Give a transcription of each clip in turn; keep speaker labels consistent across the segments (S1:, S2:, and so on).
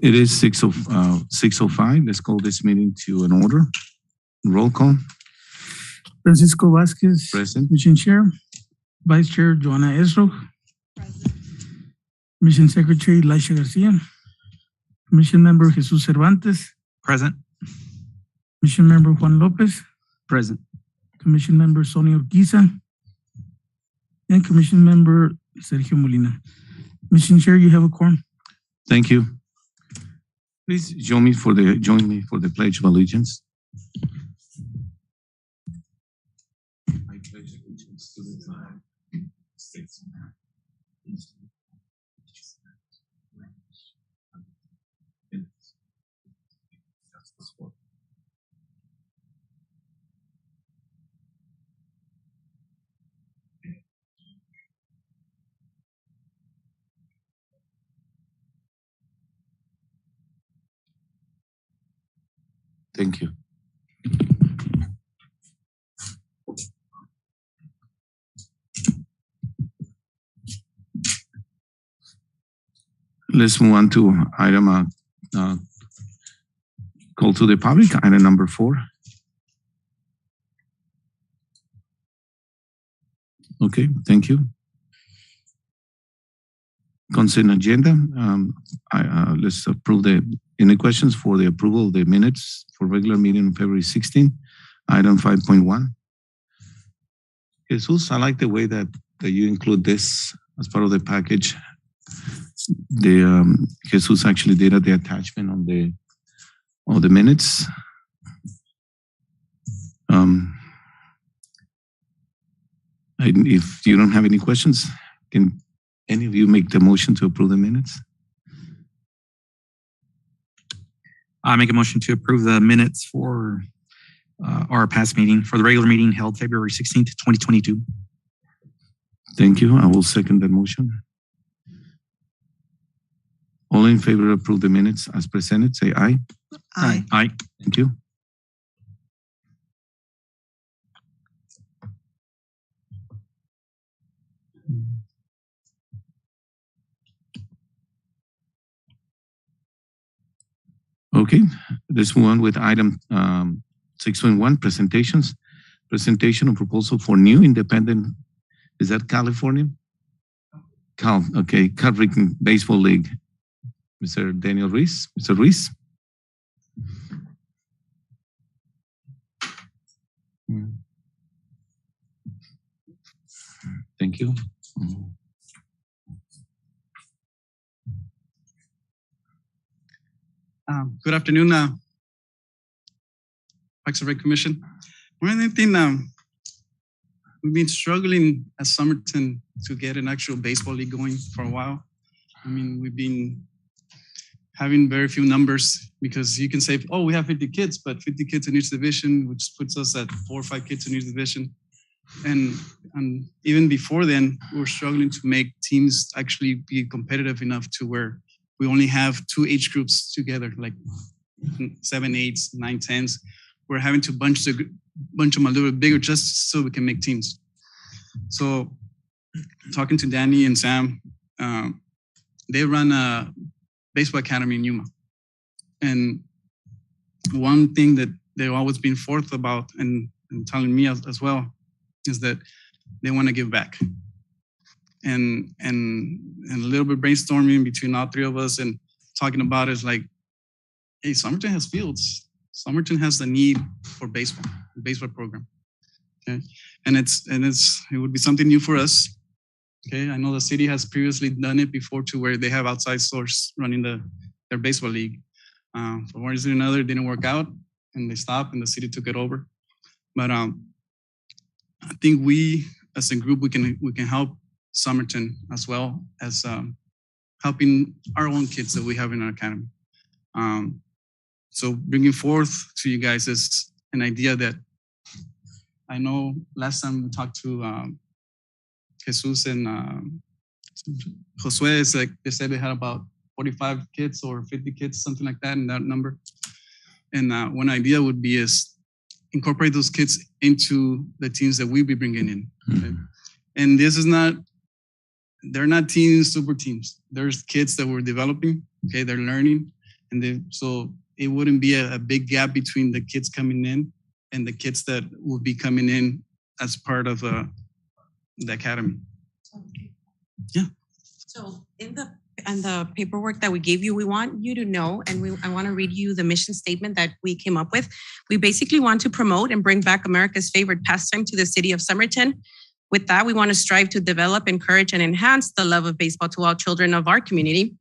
S1: It is 6:05. Let's call this meeting to an order. Roll call.
S2: Francisco Vasquez.
S1: Present.
S2: Commission Chair. Vice Chair Joanna Esro. Commission Secretary Laisha Garcia. Commission Member Jesus Cervantes.
S3: Present.
S2: Commission Member Juan Lopez.
S3: Present.
S2: Commission Member Sonia Urquiza. And Commission Member Sergio Molina. Commission Chair, you have a quorum.
S1: Thank you. Please join me for the Pledge of Allegiance. I pledge allegiance to the flag of the United States of America. Thank you. Let's move on to item call to the public, item number 4. Okay, thank you. Consent agenda. Let's approve any questions for the approval of the minutes for regular meeting on February 16, item 5.1. Jesus, I like the way that you include this as part of the package. Jesus actually did the attachment on the minutes. If you don't have any questions, can any of you make the motion to approve the minutes?
S3: I make a motion to approve the minutes for our past meeting, for the regular meeting held February 16th, 2022.
S1: Thank you. I will second that motion. All in favor of approve the minutes as presented, say aye.
S3: Aye. Aye.
S1: Thank you. Okay, let's move on with item 6.1, presentations. Presentation of proposal for new independent, is that California? Okay, Calvin Baseball League. Mr. Daniel Reese. Mr. Reese. Thank you.
S4: Good afternoon, Parks and Rec Commission. One thing, we've been struggling at Somerton to get an actual baseball league going for a while. I mean, we've been having very few numbers because you can say, oh, we have 50 kids, but 50 kids in each division, which puts us at 4 or 5 kids in each division. And even before then, we were struggling to make teams actually be competitive enough to where we only have 2 age groups together, like 7, 8s, 9, 10s. We're having to bunch them a little bit bigger just so we can make teams. So talking to Danny and Sam, they run a baseball academy in Yuma. And one thing that they've always been forth about and telling me as well is that they want to give back. And a little bit brainstorming between all 3 of us and talking about it is like, hey, Somerton has fields. Somerton has the need for baseball program. Okay, and it would be something new for us. Okay, I know the city has previously done it before to where they have outside source running their baseball league. For one reason or another, it didn't work out, and they stopped, and the city took it over. But I think we, as a group, we can help Somerton as well as helping our own kids that we have in our academy. So bringing forth to you guys is an idea that I know last time we talked to Jesus and Josue, it's like they said they had about 45 kids or 50 kids, something like that, in that number. And one idea would be is incorporate those kids into the teams that we'll be bringing in. Okay? And this is not, they're not teams, super teams. There's kids that we're developing, okay, they're learning, so it wouldn't be a big gap between the kids coming in and the kids that will be coming in as part of the academy. Yeah.
S5: So in the paperwork that we gave you, we want you to know, and I want to read you the mission statement that we came up with. We basically want to promote and bring back America's favorite pastime to the city of Somerton. With that, we want to strive to develop, encourage, and enhance the love of baseball to all children of our community.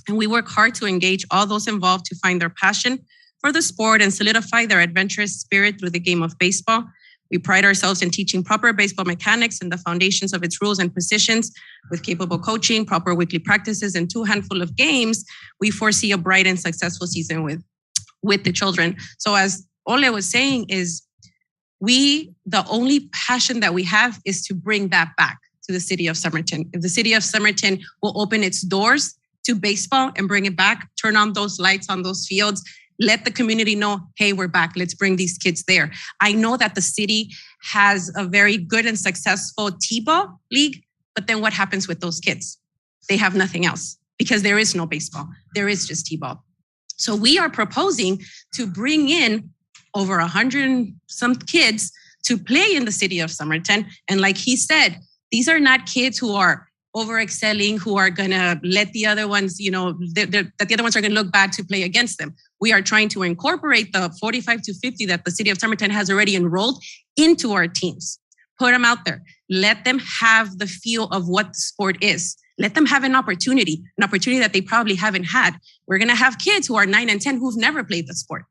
S5: And we work hard to engage all those involved to find their passion for the sport and solidify their adventurous spirit through the game of baseball. We pride ourselves in teaching proper baseball mechanics and the foundations of its rules and positions. With capable coaching, proper weekly practices, and 2 handful of games, we foresee a bright and successful season with the children. So as Ole was saying is, the only passion that we have is to bring that back to the city of Somerton. If the city of Somerton will open its doors to baseball and bring it back, turn on those lights on those fields, let the community know, hey, we're back. Let's bring these kids there. I know that the city has a very good and successful T-ball league, but then what happens with those kids? They have nothing else because there is no baseball. There is just T-ball. So we are proposing to bring in over 100 and some kids to play in the city of Somerton. And like he said, these are not kids who are over-excelling, who are going to let the other ones, that the other ones are going to look bad to play against them. We are trying to incorporate the 45 to 50 that the city of Somerton has already enrolled into our teams. Put them out there. Let them have the feel of what the sport is. Let them have an opportunity that they probably haven't had. We're going to have kids who are 9 and 10 who've never played the sport.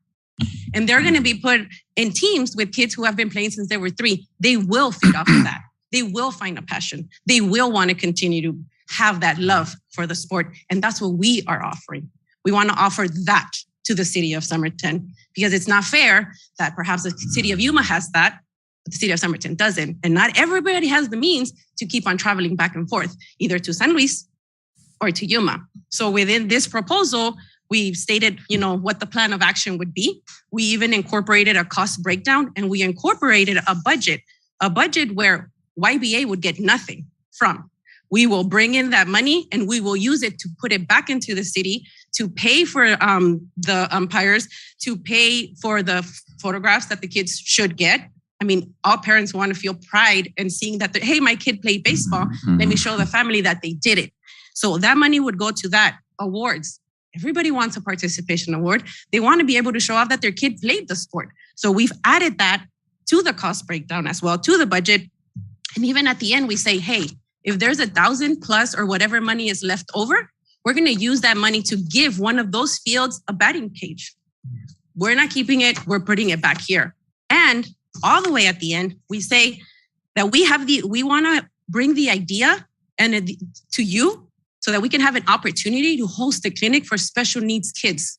S5: And they're going to be put in teams with kids who have been playing since they were 3. They will feed off of that. They will find a passion. They will want to continue to have that love for the sport. And that's what we are offering. We want to offer that to the city of Somerton because it's not fair that perhaps the city of Yuma has that, but the city of Somerton doesn't. And not everybody has the means to keep on traveling back and forth, either to San Luis or to Yuma. So within this proposal, we stated, what the plan of action would be. We even incorporated a cost breakdown and we incorporated a budget where YBA would get nothing from. We will bring in that money and we will use it to put it back into the city to pay for the umpires, to pay for the photographs that the kids should get. I mean, all parents want to feel pride in seeing that, hey, my kid played baseball. Let me show the family that they did it. So that money would go to that. Awards. Everybody wants a participation award. They want to be able to show off that their kid played the sport. So we've added that to the cost breakdown as well, to the budget. And even at the end, we say, hey, if there's 1,000 plus or whatever money is left over, we're going to use that money to give one of those fields a batting cage. We're not keeping it. We're putting it back here. And all the way at the end, we say that we want to bring the idea to you so that we can have an opportunity to host a clinic for special needs kids.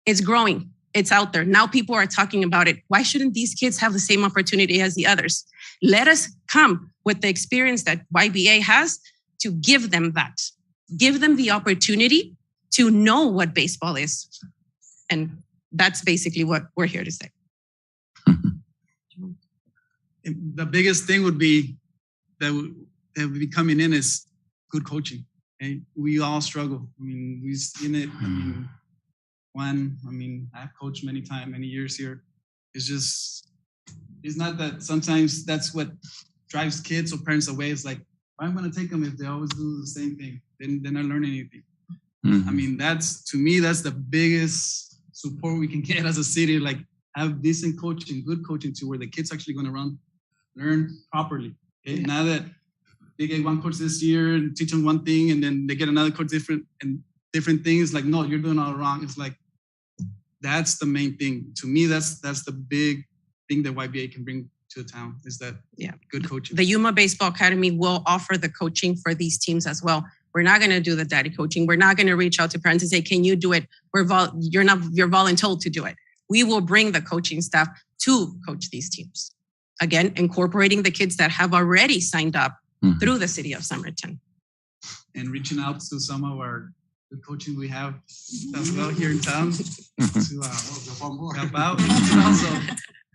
S5: It's growing. It's out there. Now people are talking about it. Why shouldn't these kids have the same opportunity as the others? Let us come with the experience that YBA has to give them that. Give them the opportunity to know what baseball is. And that's basically what we're here to say.
S4: The biggest thing would be that would be coming in is good coaching. Okay? We all struggle. I mean, we've seen it. I've coached many years here. It's not that sometimes that's what drives kids or parents away. It's like, I'm going to take them if they always do the same thing. Then they're not learning anything. I mean, that's the biggest support we can get as a city, like have decent coaching, good coaching to where the kids actually going to learn properly. Okay? Yeah. Now that they get one coach this year and teach them one thing and then they get another coach different things, like, no, you're doing all wrong. It's like, that's the main thing. To me, that's the big thing that YBA can bring to the town is that good coaching.
S5: The Yuma Baseball Academy will offer the coaching for these teams as well. We're not going to do the daddy coaching. We're not going to reach out to parents and say, can you do it? You're voluntold to do it. We will bring the coaching staff to coach these teams. Again, incorporating the kids that have already signed up through the city of Somerton.
S4: And reaching out to some of the coaching we have as well here in town to help out.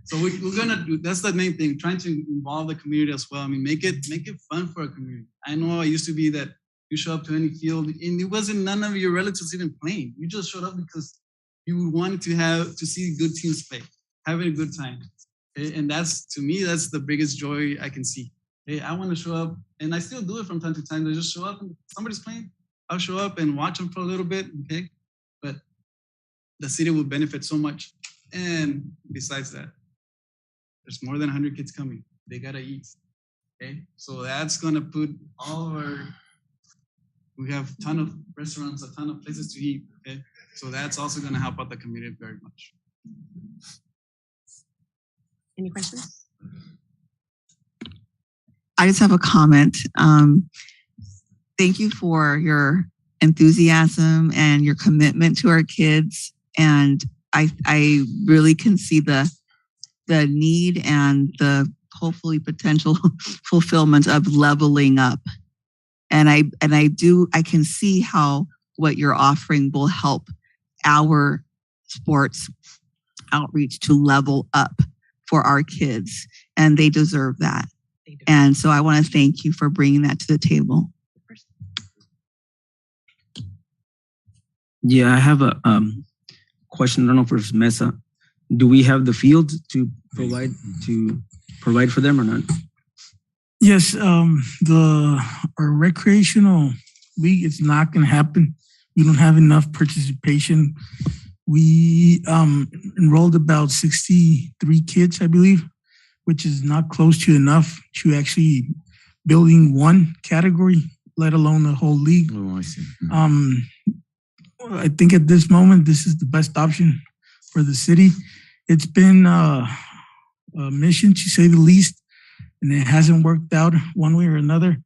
S4: So we're gonna do. That's the main thing. Trying to involve the community as well. I mean, make it fun for a community. I know it used to be that you show up to any field and it wasn't none of your relatives even playing. You just showed up because You want to see good teams play, having a good time. Okay? And that's, to me, that's the biggest joy I can see. Hey, I want to show up, and I still do it from time to time. I just show up and somebody's playing. I'll show up and watch them for a little bit, okay? But the city will benefit so much. And besides that, there's more than 100 kids coming. They gotta eat, okay? So that's gonna put all of we have a ton of restaurants, a ton of places to eat, okay? So that's also gonna help out the community very much.
S5: Any questions?
S6: I just have a comment. Thank you for your enthusiasm and your commitment to our kids. And I really can see the need and the hopefully potential fulfillment of leveling up. And I can see how what you're offering will help our sports outreach to level up for our kids. And they deserve that. And so I want to thank you for bringing that to the table.
S7: Yeah, I have a question. I don't know if it's Mesa. Do we have the field to provide for them or not?
S2: Yes, our recreational league, it's not going to happen. We don't have enough participation. We enrolled about 63 kids, I believe, which is not close to enough to actually building one category, let alone the whole league.
S1: Oh, I see.
S2: I think at this moment, this is the best option for the city. It's been a mission, to say the least, and it hasn't worked out one way or another.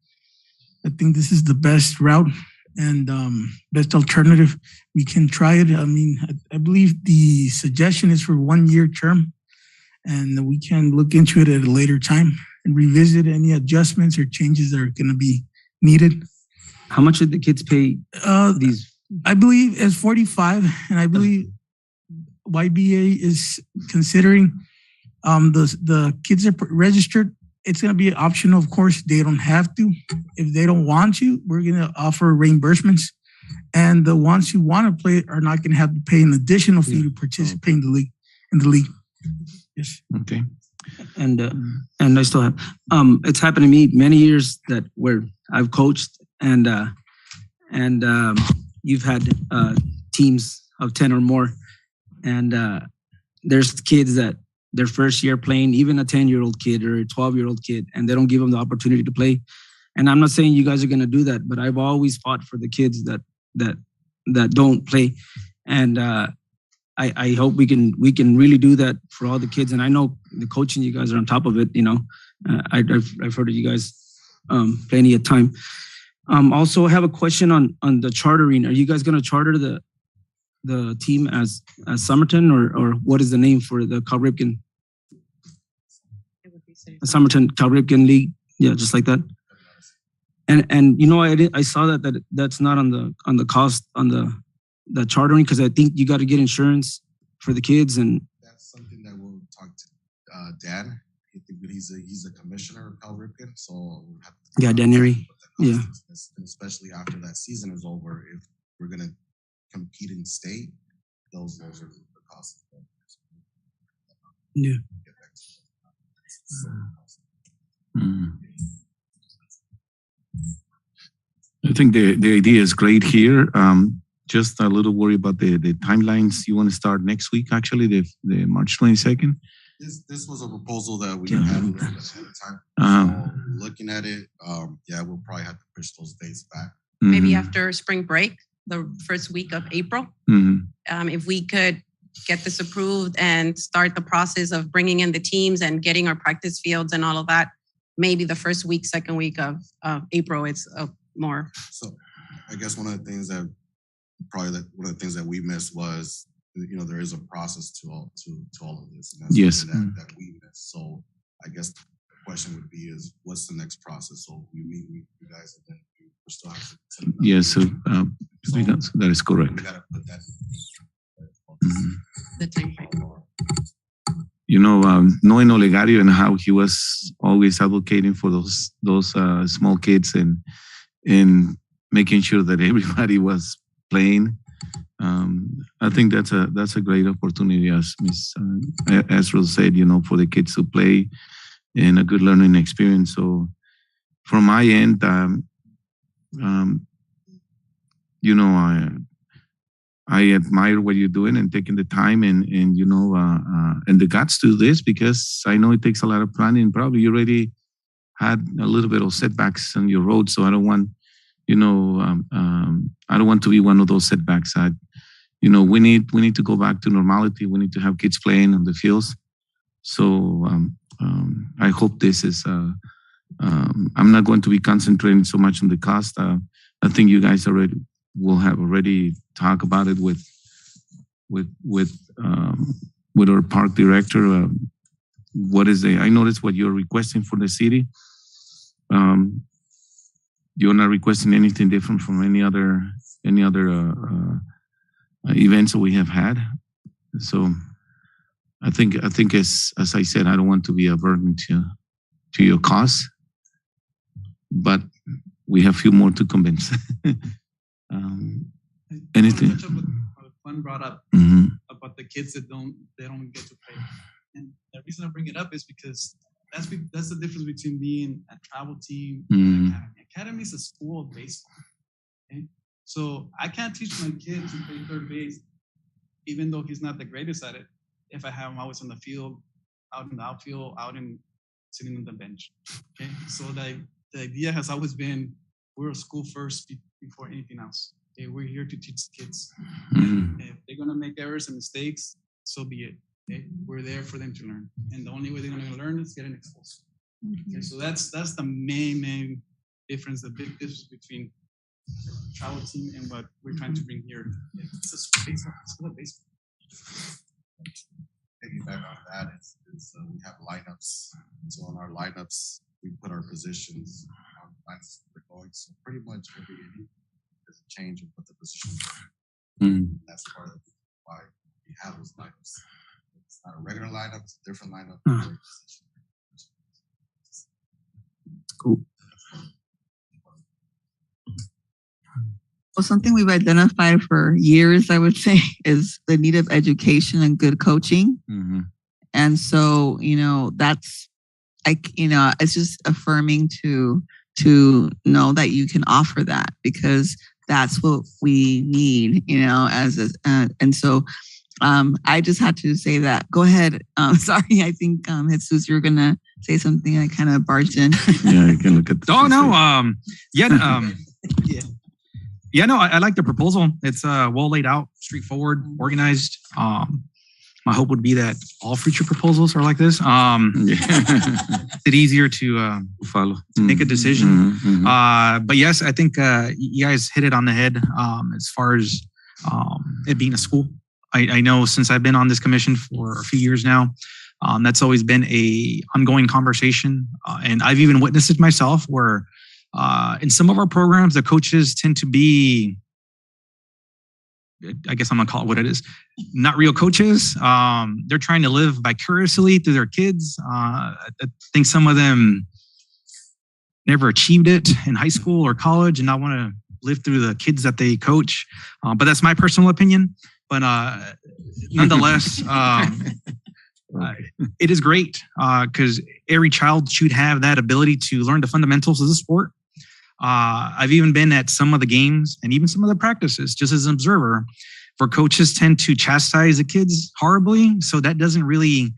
S2: I think this is the best route and best alternative. We can try it. I mean, I believe the suggestion is for 1 year term, and we can look into it at a later time and revisit any adjustments or changes that are going to be needed.
S7: How much did the kids pay these?
S2: I believe it's 45, and I believe YBA is considering the kids are registered. It's going to be optional, of course. They don't have to. If they don't want to, we're going to offer reimbursements. And the ones who want to play are not going to have to pay an additional fee to participate in the league. Yes. Okay.
S7: And I still have. It's happened to me many years that where I've coached and you've had teams of 10 or more, and there's kids that their first year playing, even a 10-year-old kid or a 12-year-old kid, and they don't give them the opportunity to play. And I'm not saying you guys are going to do that, but I've always fought for the kids that don't play, and I hope we can really do that for all the kids. And I know the coaching, you guys are on top of it. You know, I've heard of you guys plenty of time. Also, I have a question on the chartering. Are you guys going to charter the team as Somerton, or what is the name for the Cal Ripken? Somerton Cal Ripken League, yeah, just like that. And you know, I saw that's not on the cost on the chartering, because I think you got to get insurance for the kids, and
S8: that's something that we'll talk to Dan. I think he's a commissioner of Cal Ripken, so we'll have to
S7: Dan Erie. Yeah.
S8: Especially after that season is over, if we're gonna compete in state, those are the costs.
S7: Yeah.
S1: I think the idea is great here. Just a little worry about the timelines. You want to start next week, actually, the March 22nd?
S8: This was a proposal that we had ahead of time. So looking at it, we'll probably have to push those dates back.
S5: Maybe after spring break, the first week of April. If we could get this approved and start the process of bringing in the teams and getting our practice fields and all of that, maybe the first week, second week of April, it's more.
S8: So I guess one of the things that we missed was, you know, there is a process to all of this, and that's something that we missed. So I guess the question would be is, what's the next process? So we meet with you guys, and then we're still have to.
S1: Yes, so that is correct.
S8: We gotta put that
S5: The time frame.
S1: You know, knowing Olegario and how he was always advocating for those small kids and making sure that everybody was playing. I think that's a great opportunity, as Ms. Ezra said, for the kids to play and a good learning experience. So from my end, I admire what you're doing and taking the time and the guts to do this, because I know it takes a lot of planning. Probably you already had a little bit of setbacks on your road, so I don't want I don't want to be one of those setbacks. We need to go back to normality. We need to have kids playing on the fields. So I hope this is. I'm not going to be concentrating so much on the cost. I think you guys will have already talked about it with our park director. I noticed what you're requesting for the city. You're not requesting anything different from any other events that we have had. So I think as I said, I don't want to be a burden to your cause, but we have a few more to convince. Anything?
S4: What Juan brought up about the kids that don't get to play, and the reason I bring it up is because that's the difference between being a travel team and an academy. Academy is a school of baseball. Okay? So I can't teach my kid to play third base, even though he's not the greatest at it, if I have him always on the field, out in the outfield, sitting on the bench. Okay, so the idea has always been we're a school first before anything else. Okay, we're here to teach kids. If they're gonna make errors and mistakes, so be it. Okay, we're there for them to learn, and the only way they're gonna learn is getting exposed. Okay, so that's the main difference, the big difference between the travel team and what we're trying to bring here. It's a school of baseball.
S8: Piggyback on that is we have lineups. So on our lineups, we put our positions on the lineups we're going. So pretty much every inning there's a change of what the positions are. That's part of why we have those lineups. It's not a regular lineup, it's a different lineup.
S3: Cool.
S6: Well, something we've identified for years, I would say, is the need of education and good coaching. And so, it's just affirming to know that you can offer that, because that's what we need, and so I just had to say that. Go ahead. Sorry, I think Jesus, you were gonna say something. I kind of barged in.
S1: Yeah, you can look at.
S3: No, I like the proposal. It's well laid out, straightforward, organized. My hope would be that all future proposals are like this. It's easier to
S1: follow,
S3: to make a decision. But yes, I think you guys hit it on the head as far as it being a school. I know since I've been on this commission for a few years now, that's always been a ongoing conversation. And I've even witnessed it myself where in some of our programs, the coaches tend to be, I guess I'm going to call it what it is, not real coaches. They're trying to live vicariously through their kids. I think some of them never achieved it in high school or college and now want to live through the kids that they coach. But that's my personal opinion. But nonetheless, it is great because every child should have that ability to learn the fundamentals of the sport. I've even been at some of the games and even some of the practices, just as an observer, where coaches tend to chastise the kids horribly. So that doesn't really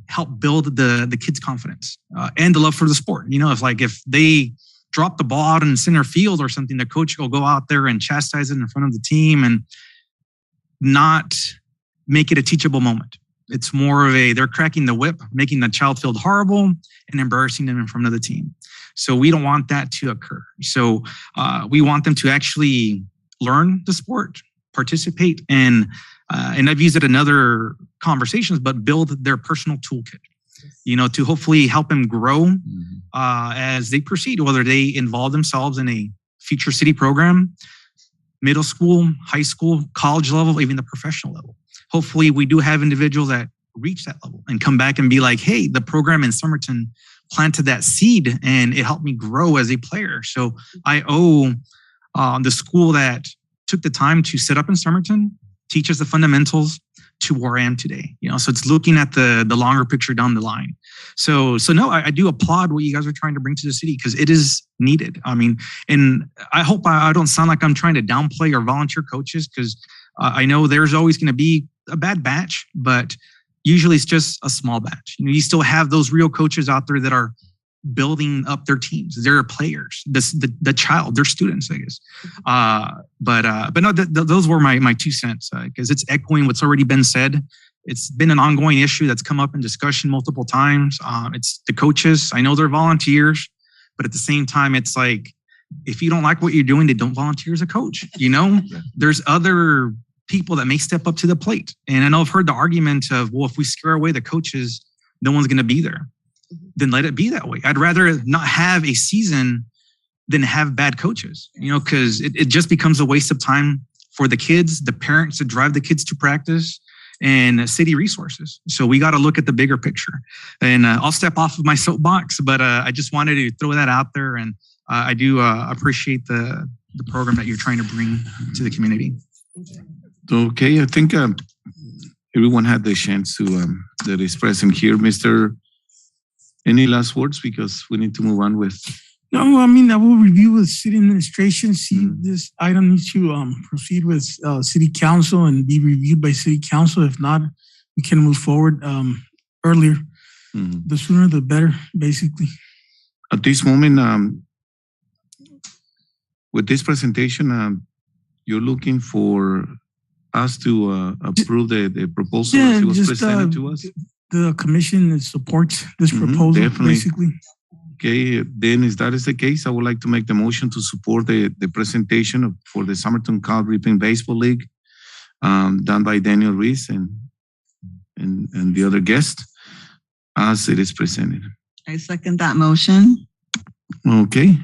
S3: help build the kids' confidence and the love for the sport. If they drop the ball out in center field or something, the coach will go out there and chastise it in front of the team and not make it a teachable moment. It's more of they're cracking the whip, making the child feel horrible and embarrassing them in front of the team. So we don't want that to occur. So we want them to actually learn the sport, participate, and I've used it in other conversations, but build their personal toolkit, to hopefully help them grow as they proceed, whether they involve themselves in a future city program, middle school, high school, college level, even the professional level. Hopefully we do have individuals that reach that level and come back and be like, hey, the program in Somerton planted that seed and it helped me grow as a player. So I owe the school that took the time to set up in Somerton teach us the fundamentals to where I am today. So it's looking at the longer picture down the line. So no, I do applaud what you guys are trying to bring to the city because it is needed. I mean, and I hope I don't sound like I'm trying to downplay our volunteer coaches because I know there's always going to be a bad batch, but usually it's just a small batch. You still have those real coaches out there that are building up their teams. They're players. The child, they're students, I guess. But no, those were my 2 cents because it's echoing what's already been said. It's been an ongoing issue that's come up in discussion multiple times. It's the coaches. I know they're volunteers, but at the same time, it's like if you don't like what you're doing, then don't volunteer as a coach. There's other people that may step up to the plate. And I know I've heard the argument of, well, if we scare away the coaches, no one's going to be there. Then let it be that way. I'd rather not have a season than have bad coaches, because it just becomes a waste of time for the kids, the parents to drive the kids to practice, and city resources. So we got to look at the bigger picture. And I'll step off of my soapbox, but I just wanted to throw that out there. And I do appreciate the program that you're trying to bring to the community.
S1: Okay, I think everyone had the chance to that is present here. Mr. Any last words? Because we need to move on with.
S2: No, I mean, I will review with city administration, see if this item needs to proceed with city council and be reviewed by city council. If not, we can move forward earlier. The sooner, the better, basically.
S1: At this moment, with this presentation, you're looking for us to approve the proposal as it was presented to us?
S2: The commission supports this proposal,
S1: definitely.
S2: Basically.
S1: Okay, then if that is the case, I would like to make the motion to support the presentation for the Summerton Cal Reaping Baseball League done by Daniel Reese and the other guest as it is presented.
S6: I second that motion.
S1: Okay.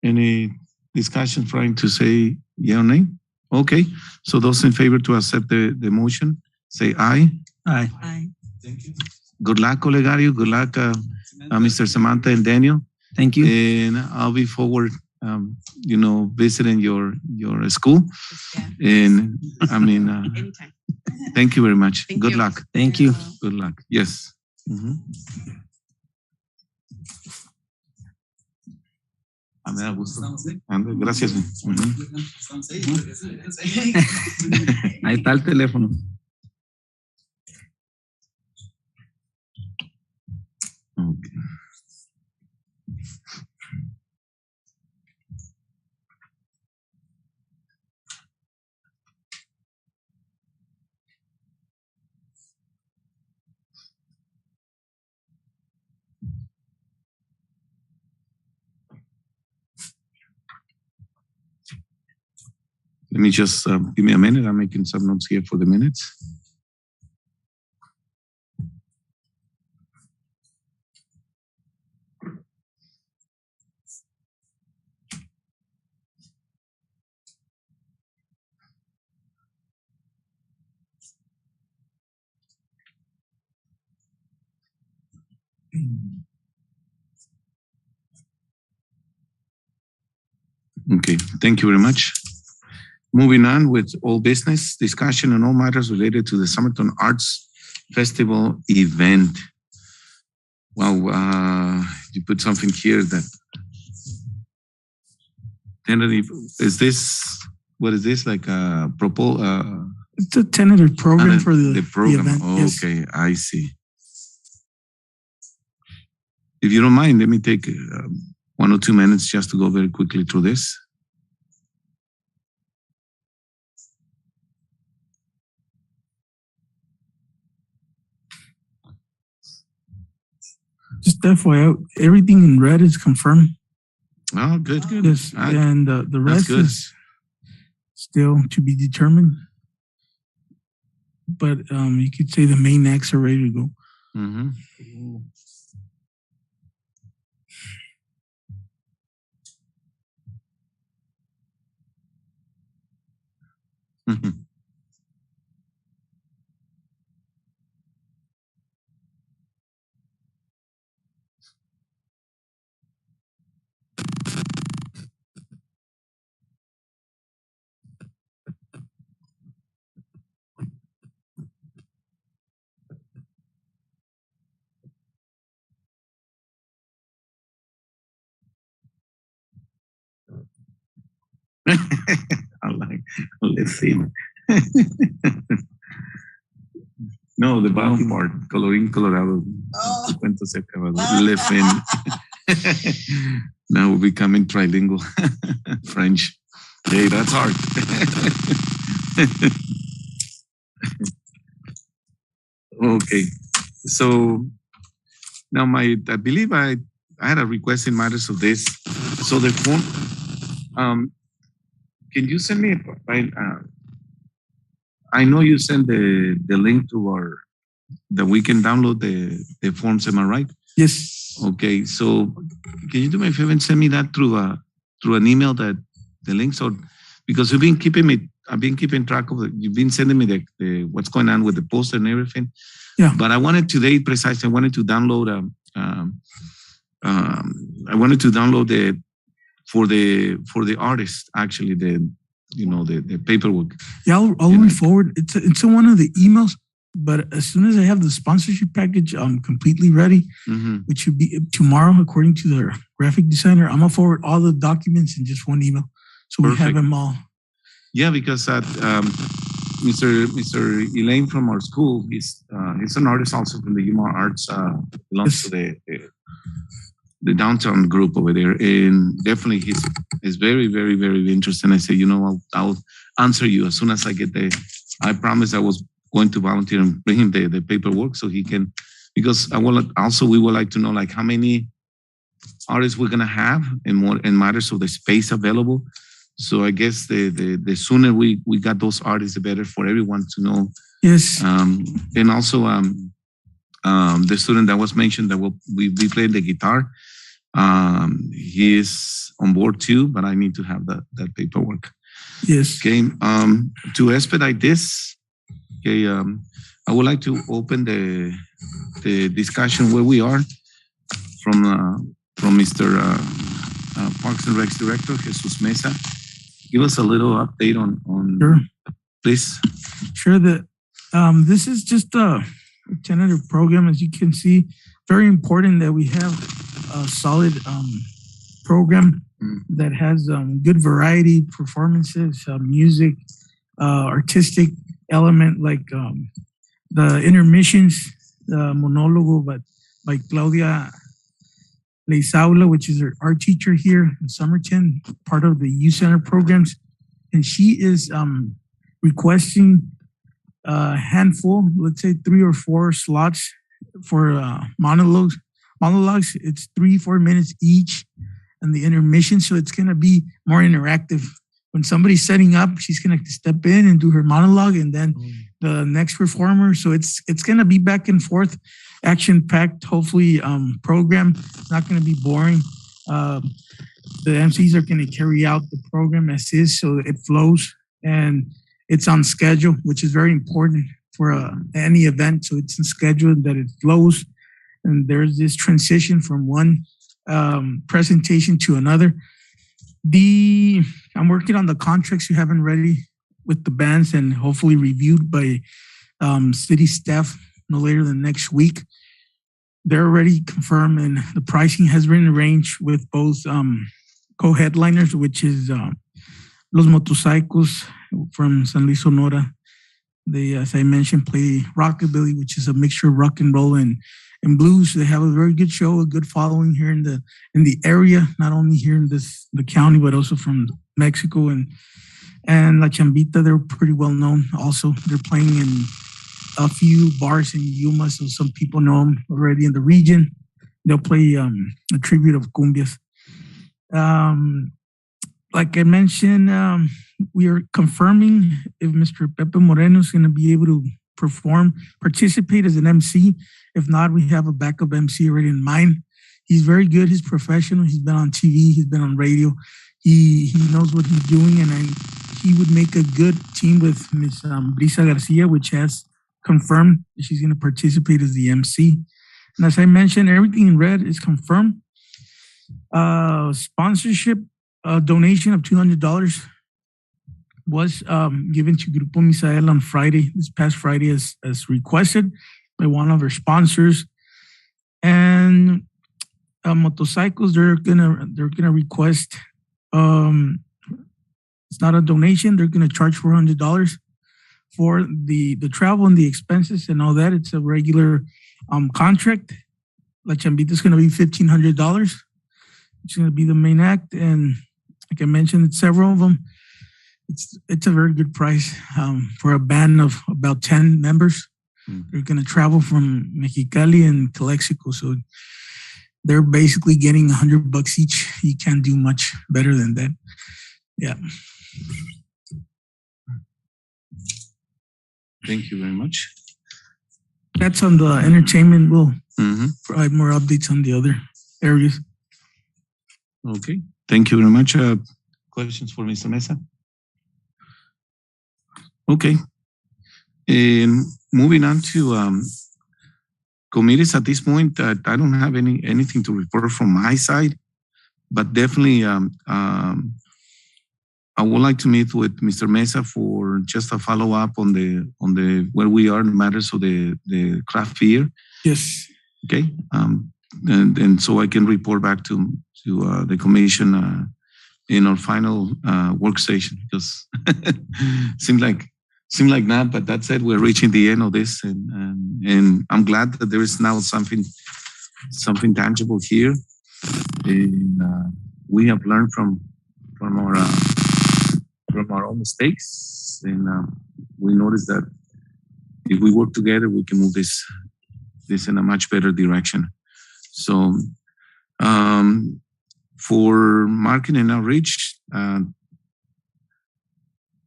S1: Any discussion trying to say yeah or nay? Okay, so those in favor to accept the motion, say aye.
S7: Aye.
S6: Aye.
S8: Thank you.
S1: Good luck, Olegario. Good luck, Mr. Samantha and Daniel.
S7: Thank you.
S1: And I'll be forward, visiting your school. And I mean,
S5: Anytime.
S1: thank you very much.
S5: Thank
S1: Good
S5: you.
S1: luck.
S7: Thank you.
S1: Good luck. Yes. Me da gusto. Gracias.
S7: Ahí está el teléfono.
S1: Okay. Let me just give me a minute. I'm making some notes here for the minutes. Okay, thank you very much. Moving on with all business discussion and all matters related to the Summerton Arts Festival event. Wow, you put something here that tentative. Is this what is this like a proposal?
S2: It's a tentative program for the
S1: program.
S2: The event.
S1: Okay, yes. I see. If you don't mind, let me take 1 or 2 minutes just to go very quickly through this.
S2: Just FYI, everything in red is confirmed.
S1: Oh, good.
S2: Yes, and the rest is still to be determined. But you could say the main acts are ready to go.
S1: Mm-hmm. Mm-hmm. I like, let's see. No, the bottom part, colorín colorado. Su cuento se acaba. Le fin. Now we're becoming trilingual. French. Hey, that's hard. Okay. So now I believe I had a request in matters of this. So the form, can you send me, I know you send the link to that we can download the forms, am I right?
S2: Yes.
S1: Okay, so can you do me a favor and send me that through an email, that the links, or because I've been keeping track of you've been sending me the what's going on with the poster and everything.
S2: Yeah.
S1: But I wanted today precisely, I wanted to download for the artist, actually, the paperwork.
S2: Yeah, I'll re-forward. It's in one of the emails, but as soon as I have the sponsorship package completely ready, which should be tomorrow, according to the graphic designer, I'm gonna forward all the documents in just one email, so we have them all.
S1: Yeah, because Mr. Elaine from our school, he's an artist also from the Humor Arts, belongs to the downtown group over there, and definitely he's very, very, very interested. And I said, I'll answer you as soon as I get I promised I was going to volunteer and bring him the paperwork so he can, because we would like to know like how many artists we're gonna have and matters of the space available. So I guess the sooner we got those artists, the better for everyone to know.
S2: Yes.
S1: And also the student that was mentioned that will be playing the guitar, he is on board too, but I need to have that paperwork.
S2: Yes.
S1: Okay. To expedite this, okay, I would like to open the discussion where we are from Mr. Parks and Recs Director Jesus Mesa. Give us a little update on
S2: sure.
S1: Please.
S2: Sure. This is just a tentative program, as you can see. Very important that we have a solid program that has good variety, performances, music, artistic element, like the intermissions, the monologo, but by Claudia Leizaula, which is our art teacher here in Somerton, part of the youth center programs. And she is requesting a handful, let's say 3 or 4 slots for monologues. It's 3-4 minutes each, and the intermission. So it's going to be more interactive. When somebody's setting up, she's going to step in and do her monologue, and then the next performer. So it's going to be back and forth, action-packed, hopefully program. It's not going to be boring. The MCs are going to carry out the program as is, so it flows, and it's on schedule, which is very important for any event. So it's on schedule, that it flows, and there's this transition from one presentation to another. I'm working on the contracts you haven't ready with the bands and hopefully reviewed by city staff no later than next week. They're already confirmed, and the pricing has been arranged with both co-headliners, which is Los Motocycles from San Luis Sonora. They, as I mentioned, play rockabilly, which is a mixture of rock and roll and blues. They have a very good show, a good following here in the area, not only here in the county, but also from Mexico and La Chambita. They're pretty well known. Also, they're playing in a few bars in Yuma, so some people know them already in the region. They'll play a tribute of cumbias. Like I mentioned, we are confirming if Mr. Pepe Moreno is going to be able to participate as an MC. If not, we have a backup MC already in mind. He's very good. He's professional. He's been on TV. He's been on radio. He knows what he's doing, and he would make a good team with Ms. Brisa Garcia, which has confirmed that she's going to participate as the MC. And as I mentioned, everything in red is confirmed. Sponsorship donation of $200 was given to Grupo Misael on Friday, this past Friday, as requested by one of our sponsors. And Motorcycles, they're gonna request It's not a donation. They're going to charge $400 for the travel and the expenses and all that. It's a regular contract. La Chambita is going to be $1,500. It's going to be the main act, and like I mentioned, it's several of them. It's a very good price for a band of about 10 members. They're going to travel from Mexicali and Calexico, so they're basically getting $100 each. You can't do much better than that. Yeah.
S1: Thank you very much.
S2: That's on the entertainment. We'll provide more updates on the other areas.
S1: Okay. Thank you very much. Questions for Mr. Mesa? Okay. And moving on to committees at this point, I don't have anything to report from my side, but definitely I would like to meet with Mr. Mesa for just a follow up on the where we are in matters of the craft beer.
S2: Yes.
S1: Okay. And so I can report back to the commission in our final work session, because seemed like not, but that said, we're reaching the end of this, and I'm glad that there is now something tangible here. And we have learned from our own mistakes, and we noticed that if we work together, we can move this in a much better direction. So for marketing and outreach,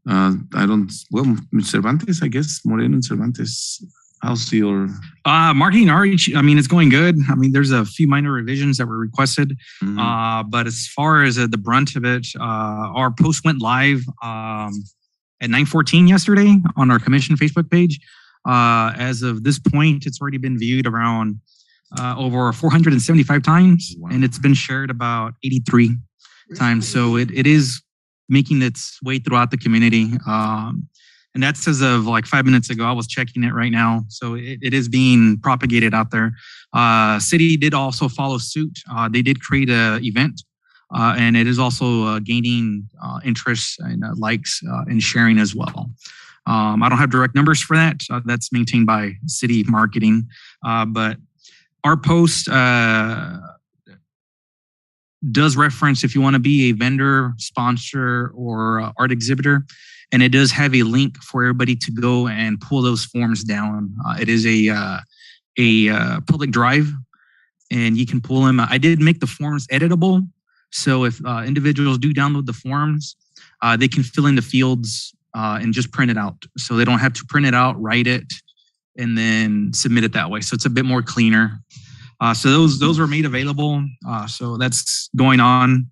S1: Mr. Cervantes, I guess, Moreno and Cervantes, how's your...
S3: Marketing and outreach, I mean, it's going good. I mean, there's a few minor revisions that were requested, but as far as the brunt of it, our post went live at 9:14 yesterday on our commission Facebook page. As of this point, it's already been viewed around over 475 times, and it's been shared about 83 times. So it is making its way throughout the community. And that's as of like 5 minutes ago. I was checking it right now. So it is being propagated out there. City did also follow suit. They did create an event, and it is also gaining interest and likes and sharing as well. I don't have direct numbers for that. That's maintained by city marketing. But our post does reference if you want to be a vendor, sponsor, or art exhibitor. And it does have a link for everybody to go and pull those forms down. It is a public drive, and you can pull them. I did make the forms editable. So if individuals do download the forms, they can fill in the fields and just print it out. So they don't have to print it out, write it, and then submit it that way. So it's a bit more cleaner. So those were made available. So that's going on.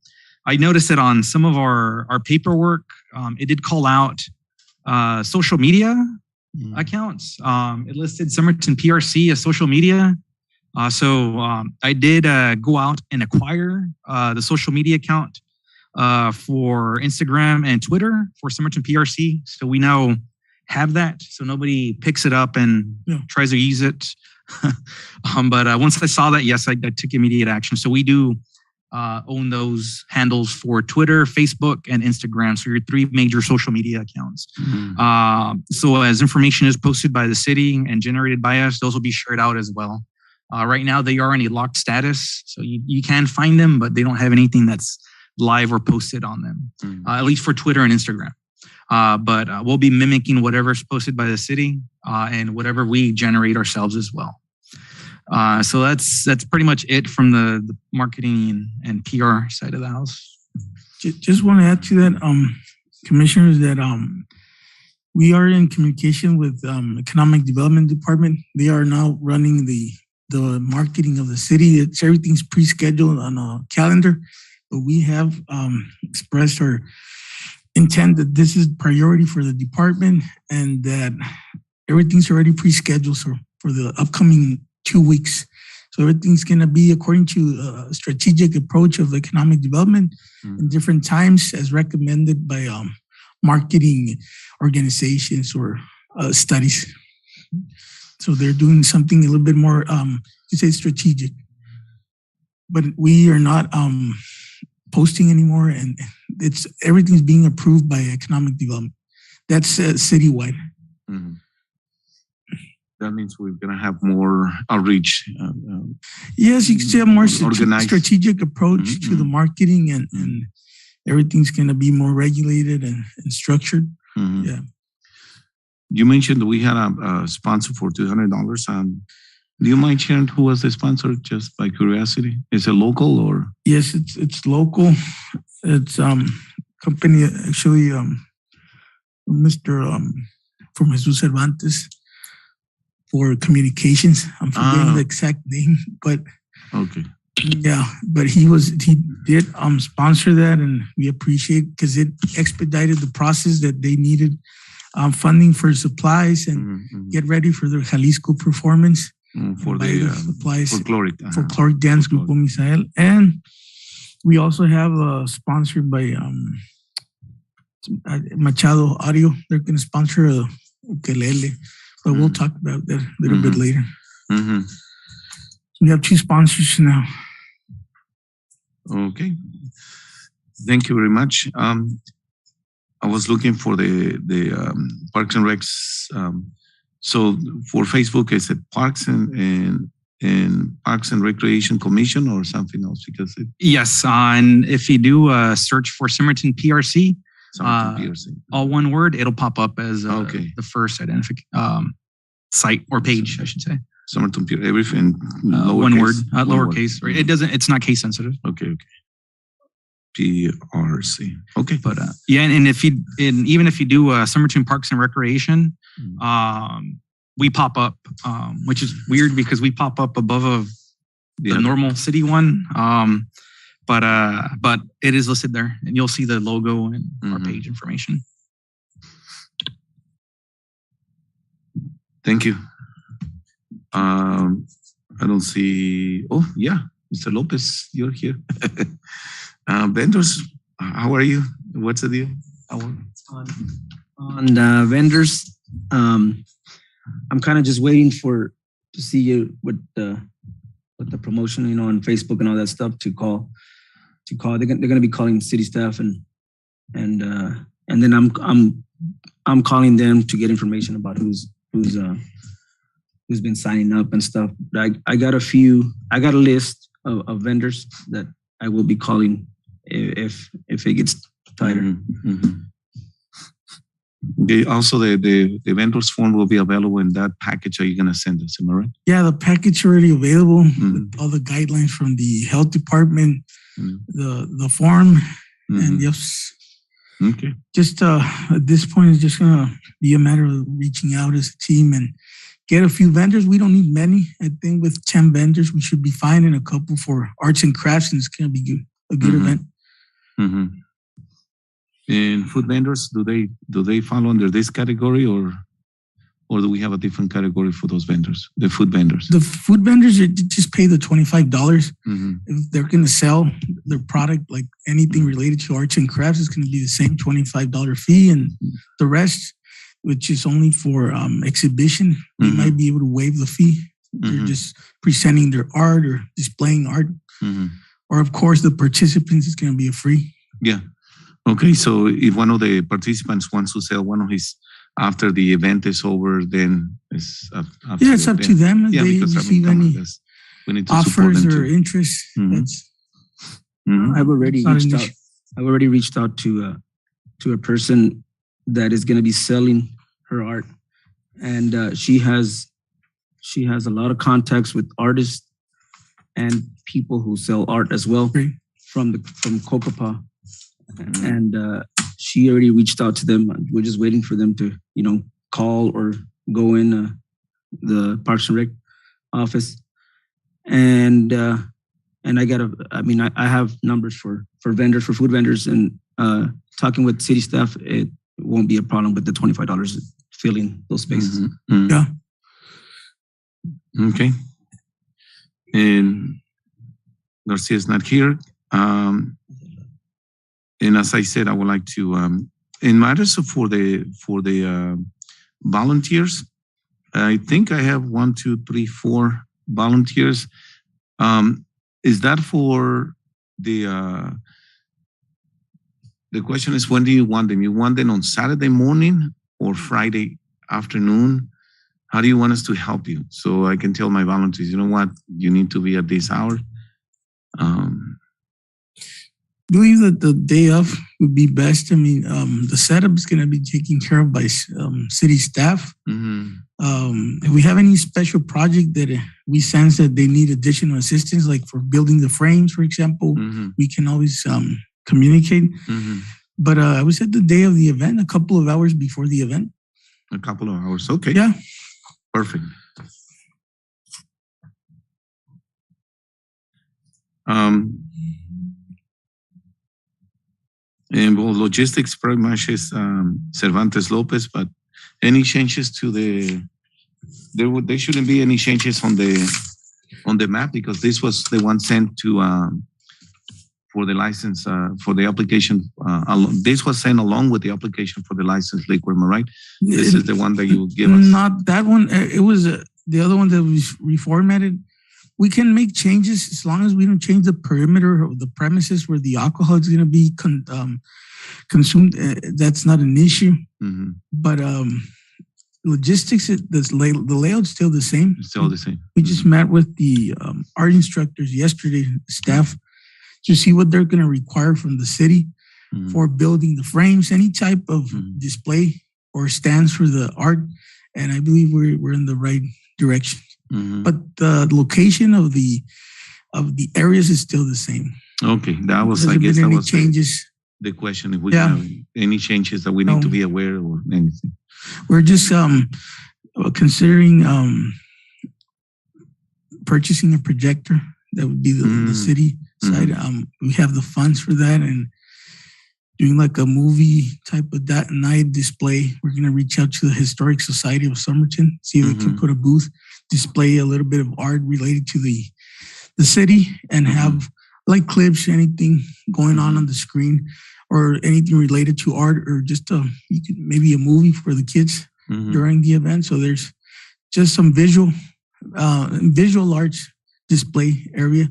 S3: I noticed that on some of our paperwork, it did call out social media accounts. It listed Somerton PRC as social media. So I did go out and acquire the social media account for Instagram and Twitter for Somerton PRC. So we now have that, so nobody picks it up and tries to use it. But once I saw that, yes, I took immediate action. So we do own those handles for Twitter, Facebook, and Instagram. So your three major social media accounts. So as information is posted by the city and generated by us, those will be shared out as well. Right now, they are in a locked status. So you can find them, but they don't have anything that's live or posted on them, at least for Twitter and Instagram. But we'll be mimicking whatever's posted by the city and whatever we generate ourselves as well. So that's pretty much it from the marketing and PR side of the house.
S2: Just want to add to that, commissioners, that we are in communication with Economic Development Department. They are now running the marketing of the city. Everything's pre-scheduled on a calendar, but we have expressed our intent that this is priority for the department and that everything's already pre-scheduled for the upcoming 2 weeks. So everything's going to be according to a strategic approach of economic development in different times as recommended by marketing organizations or studies. So they're doing something a little bit more, you say strategic. But we are not posting anymore, and everything's being approved by economic development. That's citywide.
S1: Mhm. That means we're going to have more outreach.
S2: Yes, you can see a more
S1: Organized.
S2: strategic approach to the marketing, and everything's going to be more regulated and structured.
S1: Mhm.
S2: Yeah.
S1: You mentioned we had a sponsor for $200. Do you mind sharing who was the sponsor, just by curiosity? Is it local or?
S2: Yes, it's local. It's company actually Mr. From Jesus Cervantes for communications. I'm forgetting the exact name, but
S1: Okay.
S2: yeah, but he did sponsor that, and we appreciate because it expedited the process that they needed funding for supplies and get ready for their Jalisco performance.
S1: For
S2: buy
S1: the
S2: supplies
S1: folkloric
S2: dance Grupo Misael. And we also have sponsored by Machado Audio. They're going to sponsor a ukulele, but we'll talk about that a little bit later.
S1: Mhm.
S2: We have 2 sponsors now.
S1: Okay. Thank you very much. I was looking for the Parks and Recs. So for Facebook, is it Parks and Parks and Recreation Commission or something else? Because
S3: Yes, and if you do a search for Somerton PRC,
S1: PRC.
S3: all one word, it'll pop up as
S1: Okay.
S3: the first site or page, I should say.
S1: Somerton PRC, everything
S3: One word,
S1: One
S3: lowercase.
S1: word.
S3: Right? It's not case sensitive.
S1: Okay. PRC. Okay.
S3: But yeah, and even if you do Somerton Parks and Recreation, we pop up, which is weird because we pop up above the normal city one. But it is listed there, and you'll see the logo and our page information.
S1: Thank you. I don't see. Oh, yeah, Mr. Lopez, you're here. Vendors, how are you? What's the deal?
S7: On vendors, I'm kind of just waiting to see you with the promotion, on Facebook and all that stuff to call. They're going to be calling city staff and then I'm calling them to get information about who's been signing up and stuff. I got a list of vendors that I will be calling if it gets tighter.
S1: Also, the vendors form will be available in that package. Are you going to send us? Am I right?
S2: Yeah, the package already available with all the guidelines from the health department, the form, and yes.
S1: Okay.
S2: Just at this point, it's just gonna be a matter of reaching out as a team and get a few vendors. We don't need many. I think with 10 vendors, we should be fine, and a couple for arts and crafts, and it's gonna be a good event.
S1: And food vendors, do they fall under this category, or do we have a different category for those vendors? The food vendors.
S2: The food vendors just pay the $25. If they're going to sell their product, like anything related to arts and crafts, it's going to be the same $25 fee, and the rest, which is only for exhibition, they might be able to waive the fee. They're just presenting their art or displaying art, or of course the participants is going to be a free.
S1: Yeah. Okay, so if one of the participants wants to sell one of his after the event is over, then it's up
S2: it's up to them. If they receive any
S1: we need to
S2: offers or interest.
S7: I've already reached out to a person that is going to be selling her art, and she has a lot of contacts with artists and people who sell art as well from Cocapa. And she already reached out to them. We're just waiting for them to, call or go in the Parks and Rec office. And I have numbers for vendors, for food vendors, and talking with city staff, it won't be a problem with the $25 filling those spaces.
S2: Yeah.
S1: Okay. And Garcia's not here. And as I said, I would like to, in matters for the volunteers, I think I have 1, 2, 3, 4 volunteers. Is that for the The question is, when do you want them? You want them on Saturday morning or Friday afternoon? How do you want us to help you? So I can tell my volunteers, you know what, you need to be at this hour.
S2: I believe that the day off would be best. I mean, the setup is going to be taken care of by city staff. If we have any special project that we sense that they need additional assistance, like for building the frames, for example, we can always communicate. But I was at the day of the event, a couple of hours before the event.
S1: A couple of hours, okay.
S2: Yeah.
S1: Perfect. And well, logistics pretty much is Cervantes Lopez, but any changes to there shouldn't be any changes on the map, because this was the one sent to for the license for the application. This was sent along with the application for the license liquor, am I right? This is the one that you give us.
S2: Not that one. It was the other one that was reformatted. We can make changes as long as we don't change the perimeter of the premises where the alcohol is going to be consumed. That's not an issue. But logistics, the layout's still the same.
S1: It's still the same.
S2: We just met with the art instructors yesterday, staff, to see what they're going to require from the city for building the frames, any type of display or stands for the art. And I believe we're in the right direction. But the location of the areas is still the same.
S1: Okay, that was,
S2: I guess, that was
S1: changes. The question, if we have any changes that we need to be aware of or anything.
S2: We're just considering purchasing a projector. That would be the city side. We have the funds for that, and doing like a movie type of that night display. We're going to reach out to the Historic Society of Somerton, see if they can put a booth, display a little bit of art related to the city, and have like clips, anything going on the screen, or anything related to art, or just maybe a movie for the kids during the event. So there's just some visual arts display area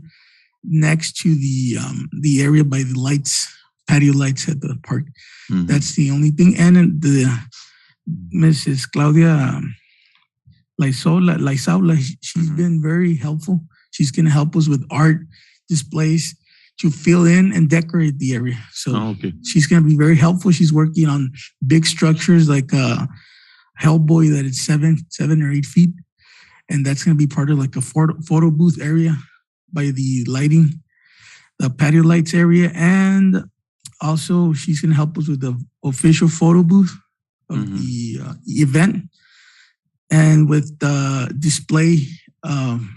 S2: next to the area by the lights, patio lights at the park. That's the only thing. And the Mrs. Claudia Laisaula, she's been very helpful. She's going to help us with art displays to fill in and decorate the area. So she's going to be very helpful. She's working on big structures like Hellboy that is 7 or 8 feet. And that's going to be part of like a photo booth area by the lighting, the patio lights area. And also she's going to help us with the official photo booth of the event, and with the display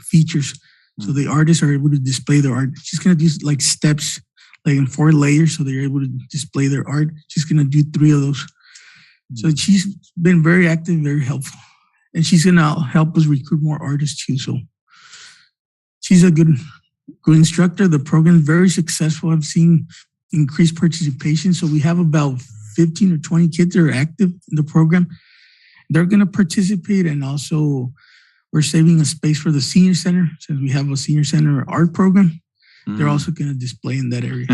S2: features. So the artists are able to display their art. She's going to do like steps, like in 4 layers, so they're able to display their art. She's going to do 3 of those. So she's been very active, very helpful. And she's going to help us recruit more artists too. So she's a good instructor. The program is very successful. I've seen increased participation. So we have about 15 or 20 kids that are active in the program. They're going to participate, and also we're saving a space for the senior center, since we have a senior center art program. They're also going to display in that area.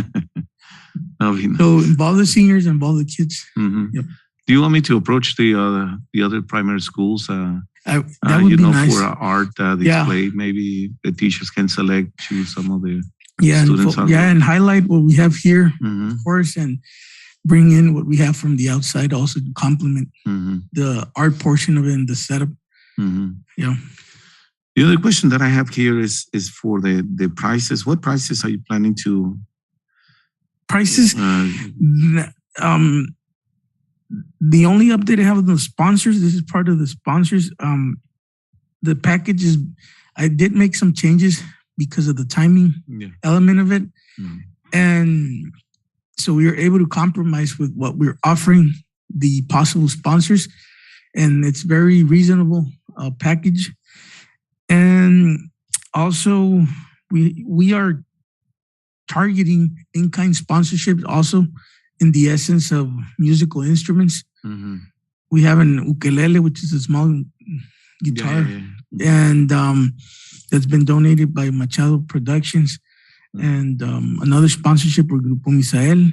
S2: So involve the seniors, involve the kids. Yep.
S1: Do you want me to approach the other primary schools?
S2: That would be nice.
S1: For art display, maybe the teachers can choose some of the students.
S2: And highlight what we have here, of course, and bring in what we have from the outside also to complement the art portion of it and the setup. Yeah.
S1: The other question that I have here is for the prices. What prices are you planning to?
S2: Prices? The only update I have with the sponsors, this is part of the sponsors. The package is, I did make some changes because of the timing element of it. And so we were able to compromise with what we're offering the possible sponsors. And it's very reasonable package. And also we are targeting in-kind sponsorships also in the essence of musical instruments. We have an ukulele, which is a small guitar, and that's been donated by Machado Productions. And another sponsorship with Grupo Misael.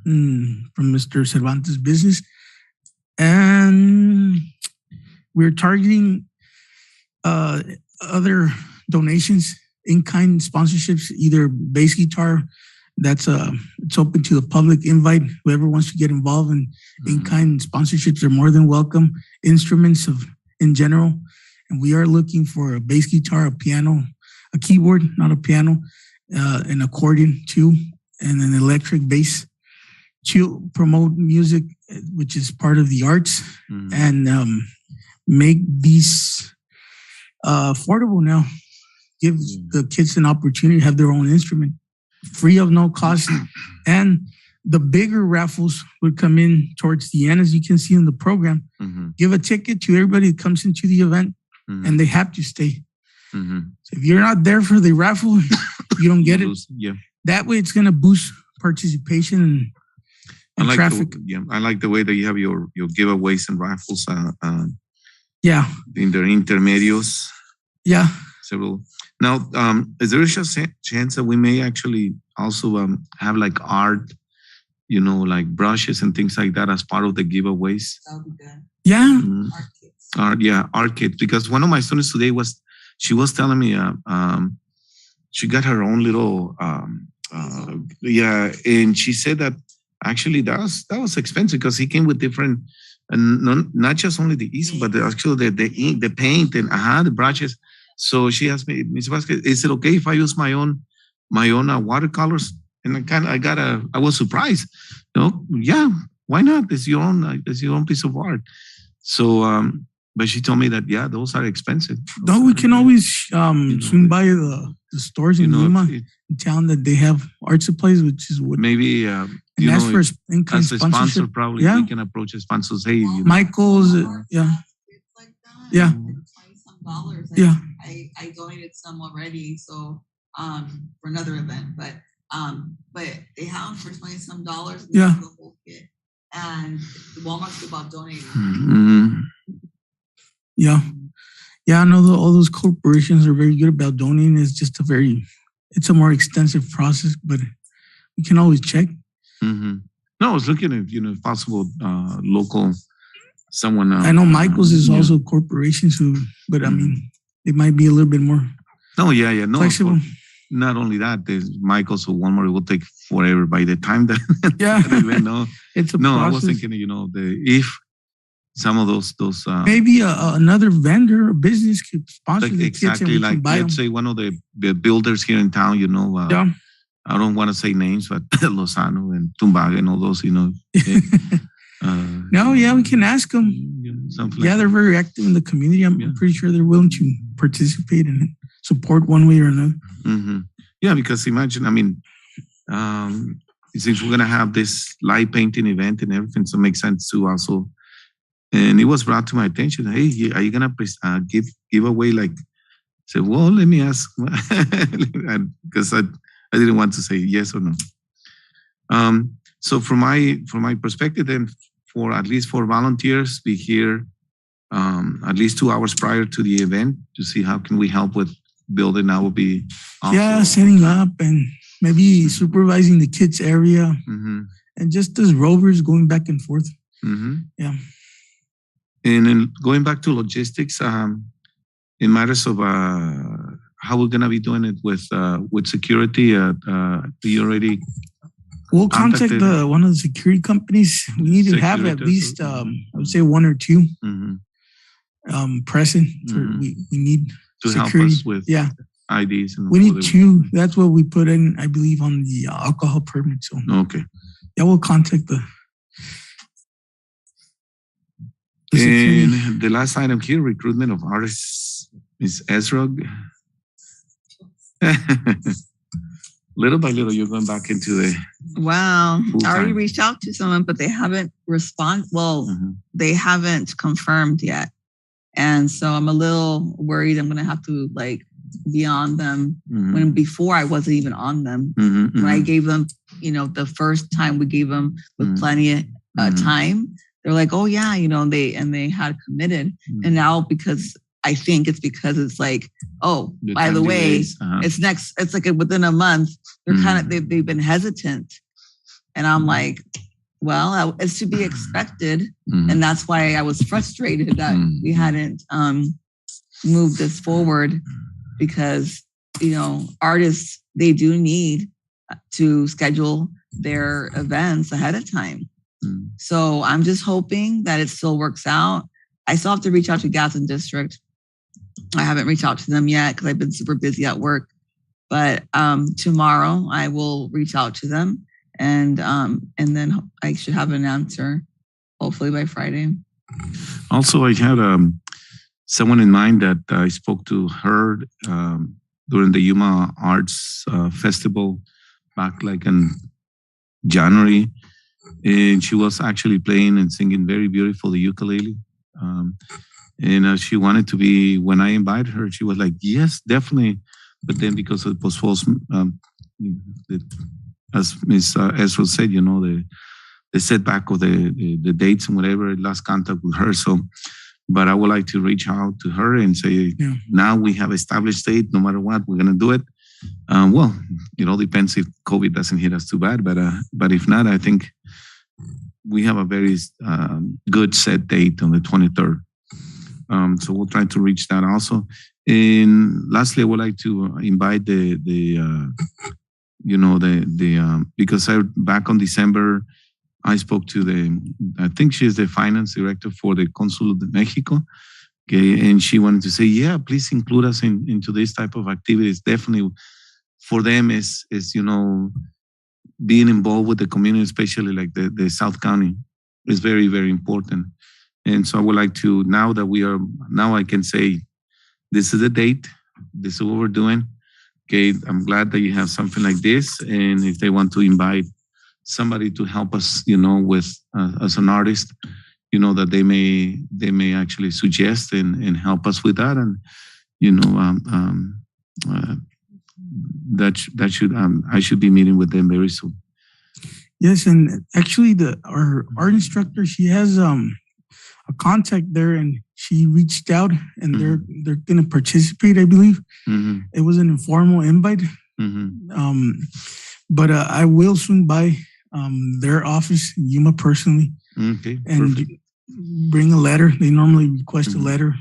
S2: from Mr. Cervantes Business. And we're targeting other donations, in-kind sponsorships, either bass guitar. That's it's open to the public. Invite whoever wants to get involved in kind sponsorships. They're more than welcome. Instruments in general, and we are looking for a bass guitar, a piano, a keyboard, not a piano, an accordion too, and an electric bass to promote music, which is part of the arts, and make these affordable now. Give the kids an opportunity to have their own instrument, free of no cost. And the bigger raffles would come in towards the end, as you can see in the program. Give a ticket to everybody that comes into the event, and they have to stay. So if you're not there for the raffle, you don't get it. That way, it's going to boost participation and traffic.
S1: I like the way that you have your giveaways and raffles. In the intermedios. Several. Now, is there a chance that we may actually also have like art, like brushes and things like that as part of the giveaways?
S6: That would be good.
S1: Art kits. Because one of my students today she was telling me she got her own little and she said that actually that was expensive because he came with different, and not just only the easel, but actually the ink, the paint, and the brushes. So she asked me, Ms. Vasquez, is it okay if I use my own watercolors? And I was surprised. Yeah, why not? It's your own piece of art. So, but she told me that those are expensive.
S2: No, we can always swing by the stores in Lima and tell them that they have art supplies, which is what
S1: maybe
S2: and ask for
S1: as a sponsor. Probably we can approach a sponsor. Say,
S2: Michael's,
S6: It's like that. $20-some. I donated some already, so for another event, but they have them for $20-some. The whole kit, and Walmart's about donating.
S2: I know all those corporations are very good about donating. It's just it's a more extensive process, but we can always check.
S1: No, I was looking at if possible local someone.
S2: I know Michael's is also a corporation, but I mean, it might be a little bit more.
S1: No,
S2: flexible.
S1: Not only that, there's Michael's or Walmart will take forever by the time that.
S2: It's a
S1: no.
S2: process.
S1: I was thinking, if some of those
S2: maybe another vendor or business could sponsor the kids and we can buy
S1: let's say one of the builders here in town. I don't want to say names, but Lozano and Tumbaga and all those.
S2: We can ask them. They're very active in the community. I'm pretty sure they're willing to participate and support one way or another.
S1: Yeah, because imagine, since we're gonna have this light painting event and everything, so it makes sense to also. And it was brought to my attention. Hey, are you gonna give away like? I said, well, let me ask, because I didn't want to say yes or no. So from my perspective, then at least for volunteers, be here at least 2 hours prior to the event to see how can we help with building. That will be
S2: setting up and maybe supervising the kids area and just as rovers going back and forth.
S1: And then going back to logistics, in matters of how we're gonna be doing it with security, do you already?
S2: We'll contact one of the security companies. We need to have at least, I would say 1 or 2 present. We need
S1: to
S2: security.
S1: Help us with IDs. And
S2: we need 2. That's what we put in, I believe, on the alcohol permit. So
S1: okay.
S2: We'll contact the
S1: and the last item here, recruitment of artists, is Ezrog. Little by little, you're going back into the.
S6: Wow. I already reached out to someone, but they haven't responded. Well, they haven't confirmed yet. And so I'm a little worried I'm going to have to be on them when before I wasn't even on them. When I gave them, the first time we gave them with plenty of time, they're like, oh yeah, they had committed. And now because I think it's because it's by the way, it's within a month, they're they've been hesitant. And I'm like, well, it's to be expected. And that's why I was frustrated that we hadn't moved this forward, because, artists, they do need to schedule their events ahead of time. So I'm just hoping that it still works out. I still have to reach out to Gadsden District. I haven't reached out to them yet because I've been super busy at work. But tomorrow I will reach out to them, and then I should have an answer hopefully by Friday.
S1: Also, I had someone in mind that I spoke to her during the Yuma Arts Festival back like in January, and she was actually playing and singing very beautiful the ukulele. And she wanted to be, when I invited her, she was like, yes, definitely. But then because of the postponement, as Ms. Ezra said, the setback of the dates and whatever, I lost contact with her. So, but I would like to reach out to her and say, now we have established date, no matter what, we're going to do it. Well, it all depends if COVID doesn't hit us too bad, but if not, I think we have a very good set date on the 23rd. So we'll try to reach that also. And lastly, I would like to invite because back on December, I spoke to I think she's the finance director for the Consulado de Mexico. Okay, and she wanted to say, yeah, please include us into this type of activities. Definitely for them is being involved with the community, especially like the South County, is very, very important. And so I would like to, now I can say, this is the date, this is what we're doing. Okay, I'm glad that you have something like this. And if they want to invite somebody to help us, with as an artist, that they may actually suggest and help us with that. And, that should, I should be meeting with them very soon.
S2: Yes, and actually our art instructor, she has a contact there, and she reached out, and they're going to participate, I believe. It was an informal invite. But I will swing by their office in Yuma personally, and perfect. Bring a letter. They normally request a letter,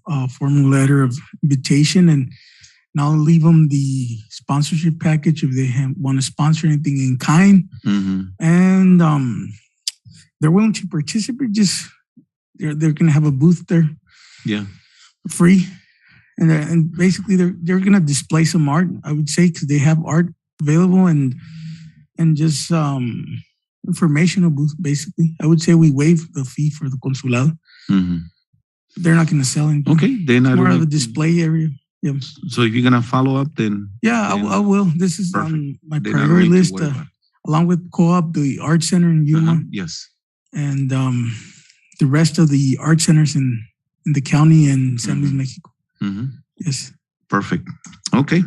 S2: a formal letter of invitation, and I'll leave them the sponsorship package if they want to sponsor anything in kind. And they're willing to participate. Just they're going to have a booth there, free, and basically they're going to display some art, I would say, because they have art available, and just informational booth. Basically, I would say we waive the fee for the consulado. They're not going to sell anything.
S1: Okay, then
S2: it's more of a display area. Yeah.
S1: So if you're gonna follow up, then
S2: I will. This is on my priority list, along with Co-op, the art center in Yuma.
S1: Yes,
S2: and the rest of the art centers in the county and San Luis, Mexico. Yes.
S1: Perfect. Okay.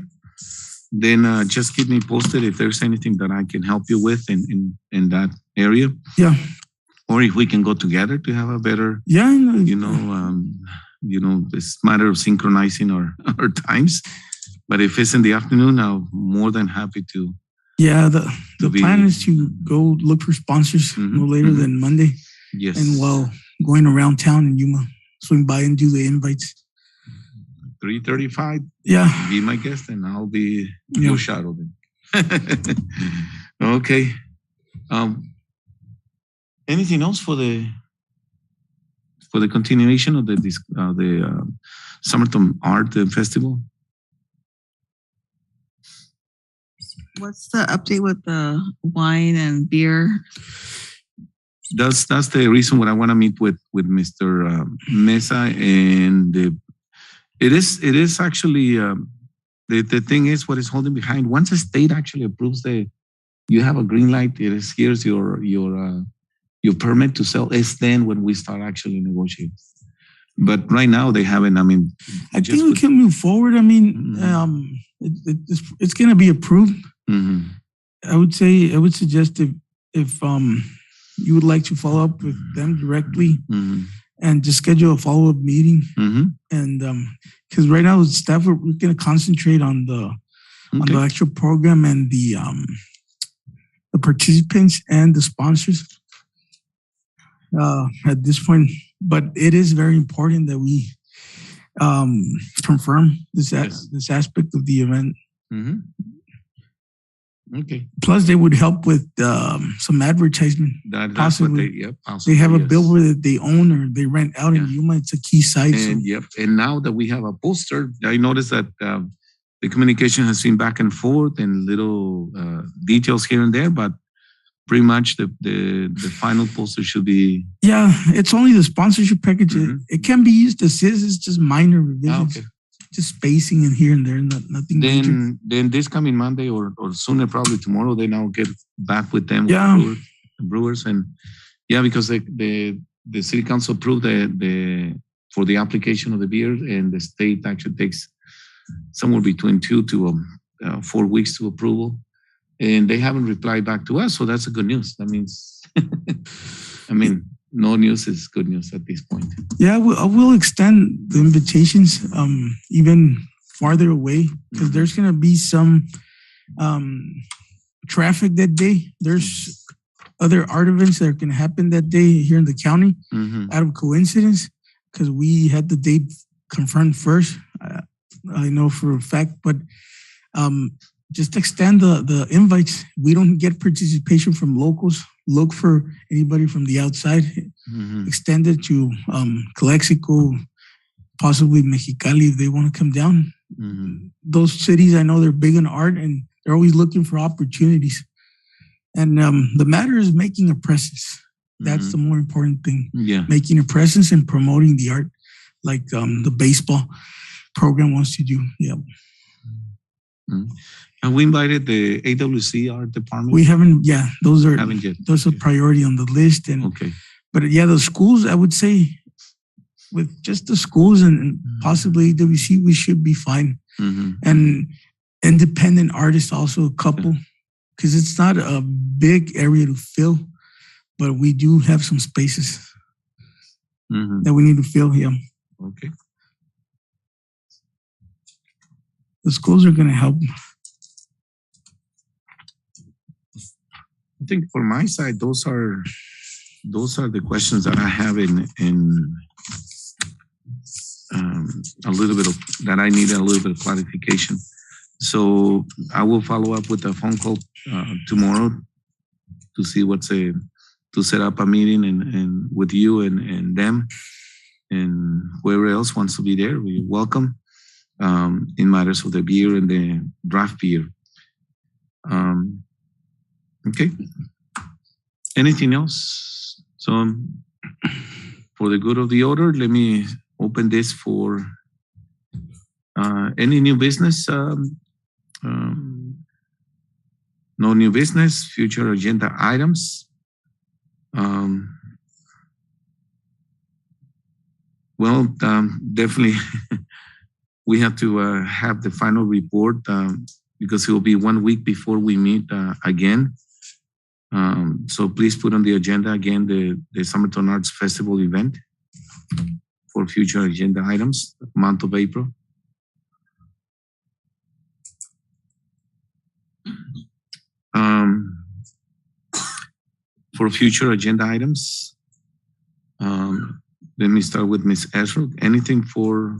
S1: Then just keep me posted if there's anything that I can help you with in that area.
S2: Yeah.
S1: Or if we can go together to have a better, it's a matter of synchronizing our times. But if it's in the afternoon, I'm more than happy to.
S2: Yeah, the plan is to go look for sponsors no later than Monday.
S1: Yes.
S2: And while going around town in Yuma, swing by and do the invites.
S1: 3:35.
S2: Yeah.
S1: Be my guest, and I'll be your shadow then. Okay. Anything else for the continuation of the Summertime Art Festival?
S6: What's the update with the wine and beer?
S1: That's the reason why I want to meet with Mr. Mesa, and it is actually the thing is what is holding behind. Once the state actually approves you have a green light. Here's your permit to sell. It's then when we start actually negotiating. But right now they haven't. I mean,
S2: I think we can move forward. I mean, it's going to be approved. I would suggest if you would like to follow up with them directly and just schedule a follow-up meeting. And because right now, the staff, we're going to concentrate on the actual program and the the participants and the sponsors at this point. But it is very important that we confirm this this aspect of the event.
S1: Mm-hmm. Okay.
S2: Plus, they would help with some advertisement.
S1: That's
S2: possibly.
S1: what
S2: they have a billboard that they own or they rent out in Yuma. It's a key site.
S1: And and now that we have a poster, I noticed that the communication has been back and forth and little details here and there, but pretty much the final poster should be.
S2: Yeah, it's only the sponsorship package. Mm-hmm. It can be used as is. It's just minor revisions.
S1: Okay.
S2: Just spacing in here and there, nothing major.
S1: Then this coming Monday or sooner, probably tomorrow, they now get back with them.
S2: Yeah.
S1: With the Brewers and because the city council approved for the application of the beer, and the state actually takes somewhere between 2 to 4 weeks to approval, and they haven't replied back to us, so that's a good news. That means, no news is good news at this point.
S2: Yeah, I will extend the invitations even farther away, because there's going to be some traffic that day. There's other art events that are going to happen that day here in the county, out of coincidence, because we had the date confirmed first. I know for a fact, but just extend the invites. We don't get participation from locals. Look for anybody from the outside. Extend it to Calexico, possibly Mexicali if they want to come down. Those cities, I know they're big in art and they're always looking for opportunities. And the matter is making a presence. That's the more important thing.
S1: Yeah.
S2: Making a presence and promoting the art, like the baseball program wants to do. Yeah.
S1: And we invited the AWC art department.
S2: We haven't. Yeah, those are
S1: a
S2: priority on the list. And
S1: okay,
S2: but the schools, I would say, with just the schools and possibly AWC, we should be fine. And independent artists, also a couple, because it's not a big area to fill, but we do have some spaces that we need to fill here.
S1: Okay.
S2: The schools are going to help.
S1: I think for my side, those are the questions that I have in a little bit of that I need a little bit of clarification. So I will follow up with a phone call tomorrow to see to set up a meeting and with you and them and whoever else wants to be there. We welcome in matters of the beer and the draft beer. Okay. Anything else? So for the good of the order, let me open this for any new business. No new business, future agenda items. Definitely we have to have the final report because it will be 1 week before we meet again. So please put on the agenda again the Summerton Arts Festival event for future agenda items, month of April. For future agenda items, let me start with Ms. Ezra. Anything for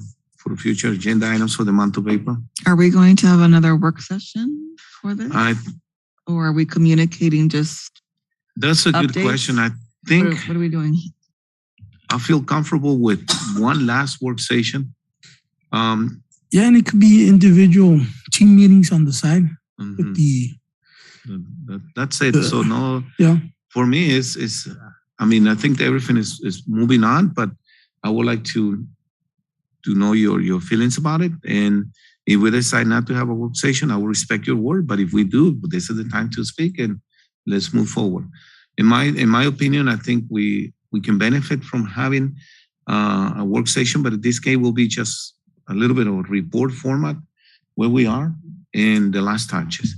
S1: future agenda items for the month of April?
S6: Are we going to have another work session for this? Or are we communicating just
S1: That's a good
S6: updates?
S1: question. I think
S6: What are we doing?
S1: I feel comfortable with one last work session.
S2: And it could be individual team meetings on the side with the.
S1: That's it. So no.
S2: Yeah.
S1: For me, I think everything is moving on, but I would like to know your feelings about it. And if we decide not to have a work session, I will respect your word. But if we do, this is the time to speak and let's move forward. In my opinion, I think we can benefit from having a work session, but in this case will be just a little bit of a report format where we are and the last touches.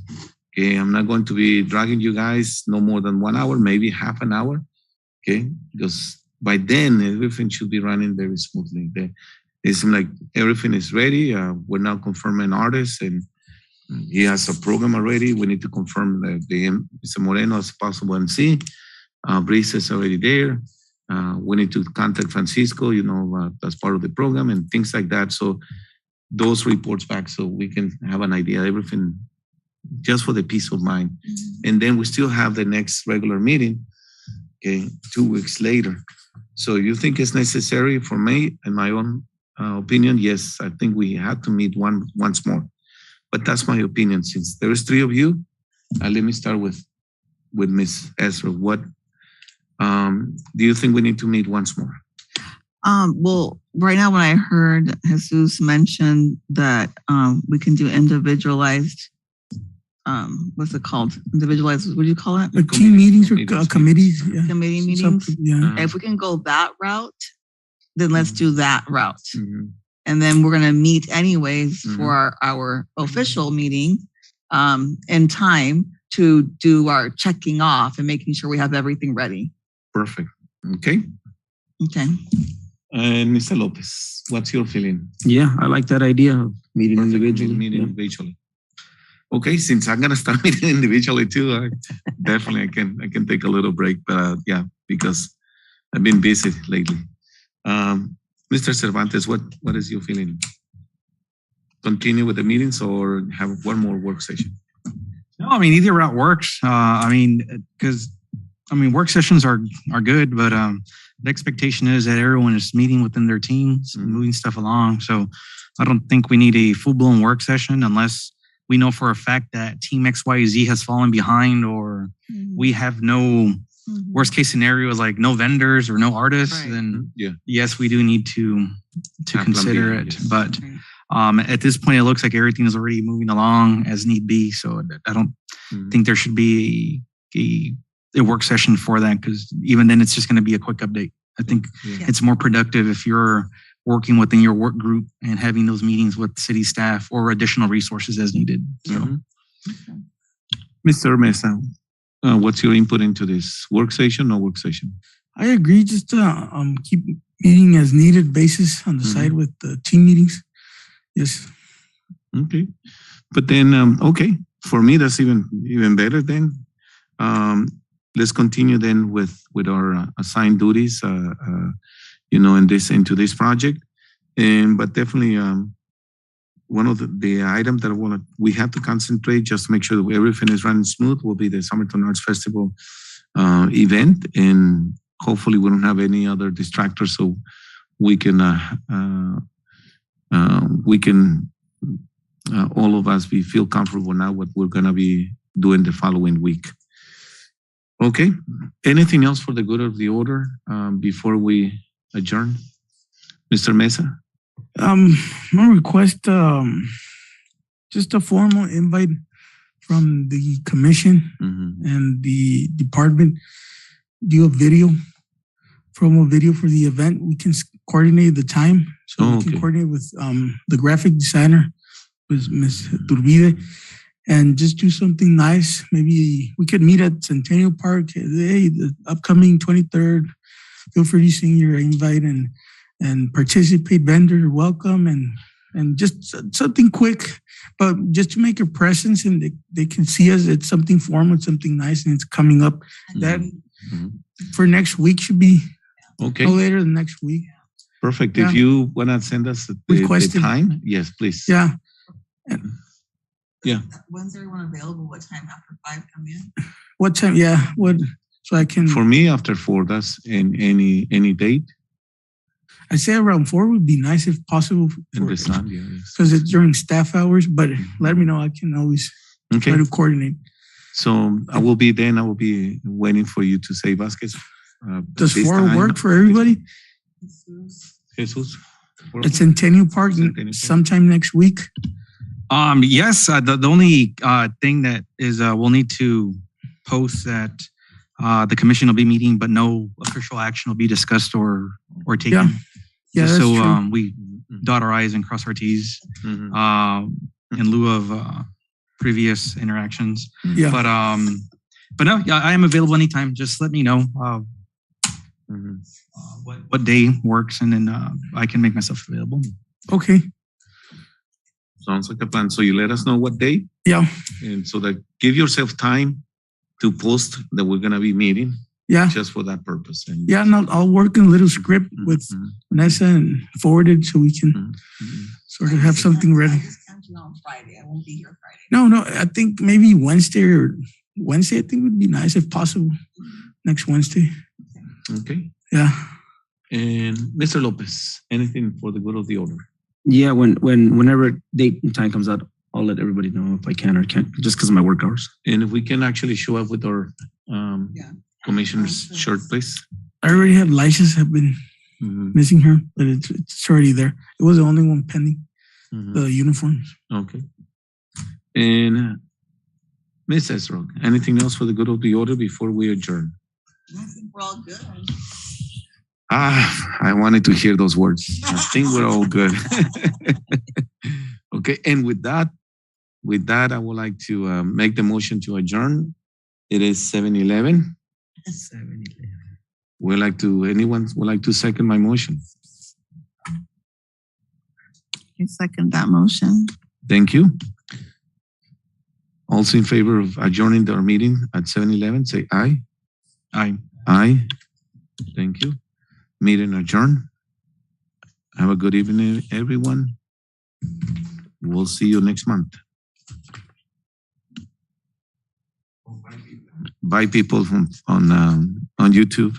S1: Okay, I'm not going to be dragging you guys no more than 1 hour, maybe half an hour. Okay, because by then everything should be running very smoothly. It seems like everything is ready. We're now confirming artists, and He has a program already. We need to confirm Mr. Moreno as possible MC. Brice is already there. We need to contact Francisco, as part of the program and things like that. So those reports back so we can have an idea of everything just for the peace of mind. And then we still have the next regular meeting, 2 weeks later. So you think it's necessary? For me, in my own opinion, yes, I think we have to meet once more. But that's my opinion. Since there's 3 of you, let me start with Ms. Ezra. What do you think we need to meet once more?
S6: Well, right now, when I heard Jesus mention that we can do individualized, what's it called? Individualized, what do you call it?
S2: Like team meetings or committees. Yeah.
S6: Committee meetings.
S2: Yeah.
S6: If we can go that route, then let's do that route. And then we're going to meet anyways for our official meeting in time to do our checking off and making sure we have everything ready.
S1: Perfect. Okay.
S6: Okay.
S1: And Mr. Lopez, what's your feeling?
S7: Yeah, I like that idea of meeting individually.
S1: Meeting individually. Okay, since I'm gonna start meeting individually too, definitely I can take a little break. But yeah, because I've been busy lately. Mr. Cervantes, what is your feeling? Continue with the meetings or have one more work session?
S3: No, I mean either route works. Because work sessions are good, but the expectation is that everyone is meeting within their teams and moving stuff along. So I don't think we need a full-blown work session unless we know for a fact that Team XYZ has fallen behind or we have no worst case scenario is like no vendors or no artists. Right. Then yes, we do need to consider it. Yes. But at this point, it looks like everything is already moving along as need be. So I don't think there should be a work session for that, because even then it's just going to be a quick update. I think it's more productive if you're working within your work group and having those meetings with city staff or additional resources as needed. So,
S1: Mr. Mesa, what's your input into this work session or work session?
S2: I agree. Just keep meeting as needed basis on the side with the team meetings. Yes.
S1: Okay. But then, okay, for me, that's even better then. Let's continue then with our assigned duties, into this project. But definitely one of the items that we have to concentrate just to make sure that everything is running smooth will be the Summerton Arts Festival event. And hopefully we don't have any other distractors, so we can all of us feel comfortable now what we're going to be doing the following week. Okay. Anything else for the good of the order before we adjourn? Mr. Mesa?
S2: My request, just a formal invite from the commission and the department. Do a promo video for the event. We can coordinate the time. So we can coordinate with the graphic designer, with Ms. Turbide, and just do something nice. Maybe we could meet at Centennial Park. Hey, the upcoming 23rd, feel free to send your invite and participate. Vendor welcome, and just something quick, but just to make a presence and they can see us. It's something formal, something nice, and it's coming up. That for next week should be no later than next week.
S1: Perfect. Yeah. If you want to send us the time, yes, please.
S2: Yeah.
S6: Yeah. When's everyone available? What time after 5 come in?
S2: What time? Yeah. So I can.
S1: For me, after 4. That's in any date.
S2: I say around 4 would be nice if possible.
S1: In the sun, yeah.
S2: Because it's during staff hours, but let me know. I can always try to coordinate.
S1: So I will be waiting for you to say, Vasquez.
S2: Does 4 work for everybody?
S1: Jesus.
S2: At Centennial Park sometime next week.
S3: Yes. The only thing that is we'll need to post that the commission will be meeting, but no official action will be discussed or taken.
S2: Yeah, that's true.
S3: We dot our I's and cross our T's in lieu of previous interactions.
S2: Yeah.
S3: But no, I am available anytime. Just let me know what day works, and then I can make myself available.
S2: Okay.
S1: Sounds like a plan. So you let us know what day,
S2: Yeah,
S1: and so that give yourself time to post that we're gonna be meeting
S2: yeah,
S1: just for that purpose. And
S2: yeah. No, I'll work on a little script with Vanessa and forward it so we can sort of have something ready.
S6: On Friday. I won't be here Friday.
S2: No, I think maybe Wednesday, I think would be nice if possible. Next Wednesday.
S1: Okay.
S2: Yeah.
S1: And Mr. Lopez, anything for the good of the order?
S7: Yeah, whenever date and time comes out, I'll let everybody know if I can or can't, just because of my work hours.
S1: And if we can actually show up with our commissioner's shirt, please.
S2: I already have license. Have been missing her, but it's already there. It was the only one pending. The uniforms.
S1: Okay. And Ms. Esrog, anything else for the good of the order before we adjourn?
S6: I think we're all good.
S1: I wanted to hear those words. I think we're all good. Okay. And with that, I would like to make the motion to adjourn. It is 7:11. 7:11. Anyone would like to second my motion?
S6: I second that motion.
S1: Thank you. Also in favor of adjourning our meeting at 7:11, say aye.
S3: Aye.
S1: Aye. Thank you. Meeting adjourned. Have a good evening, everyone. We'll see you next month. Bye, people on YouTube.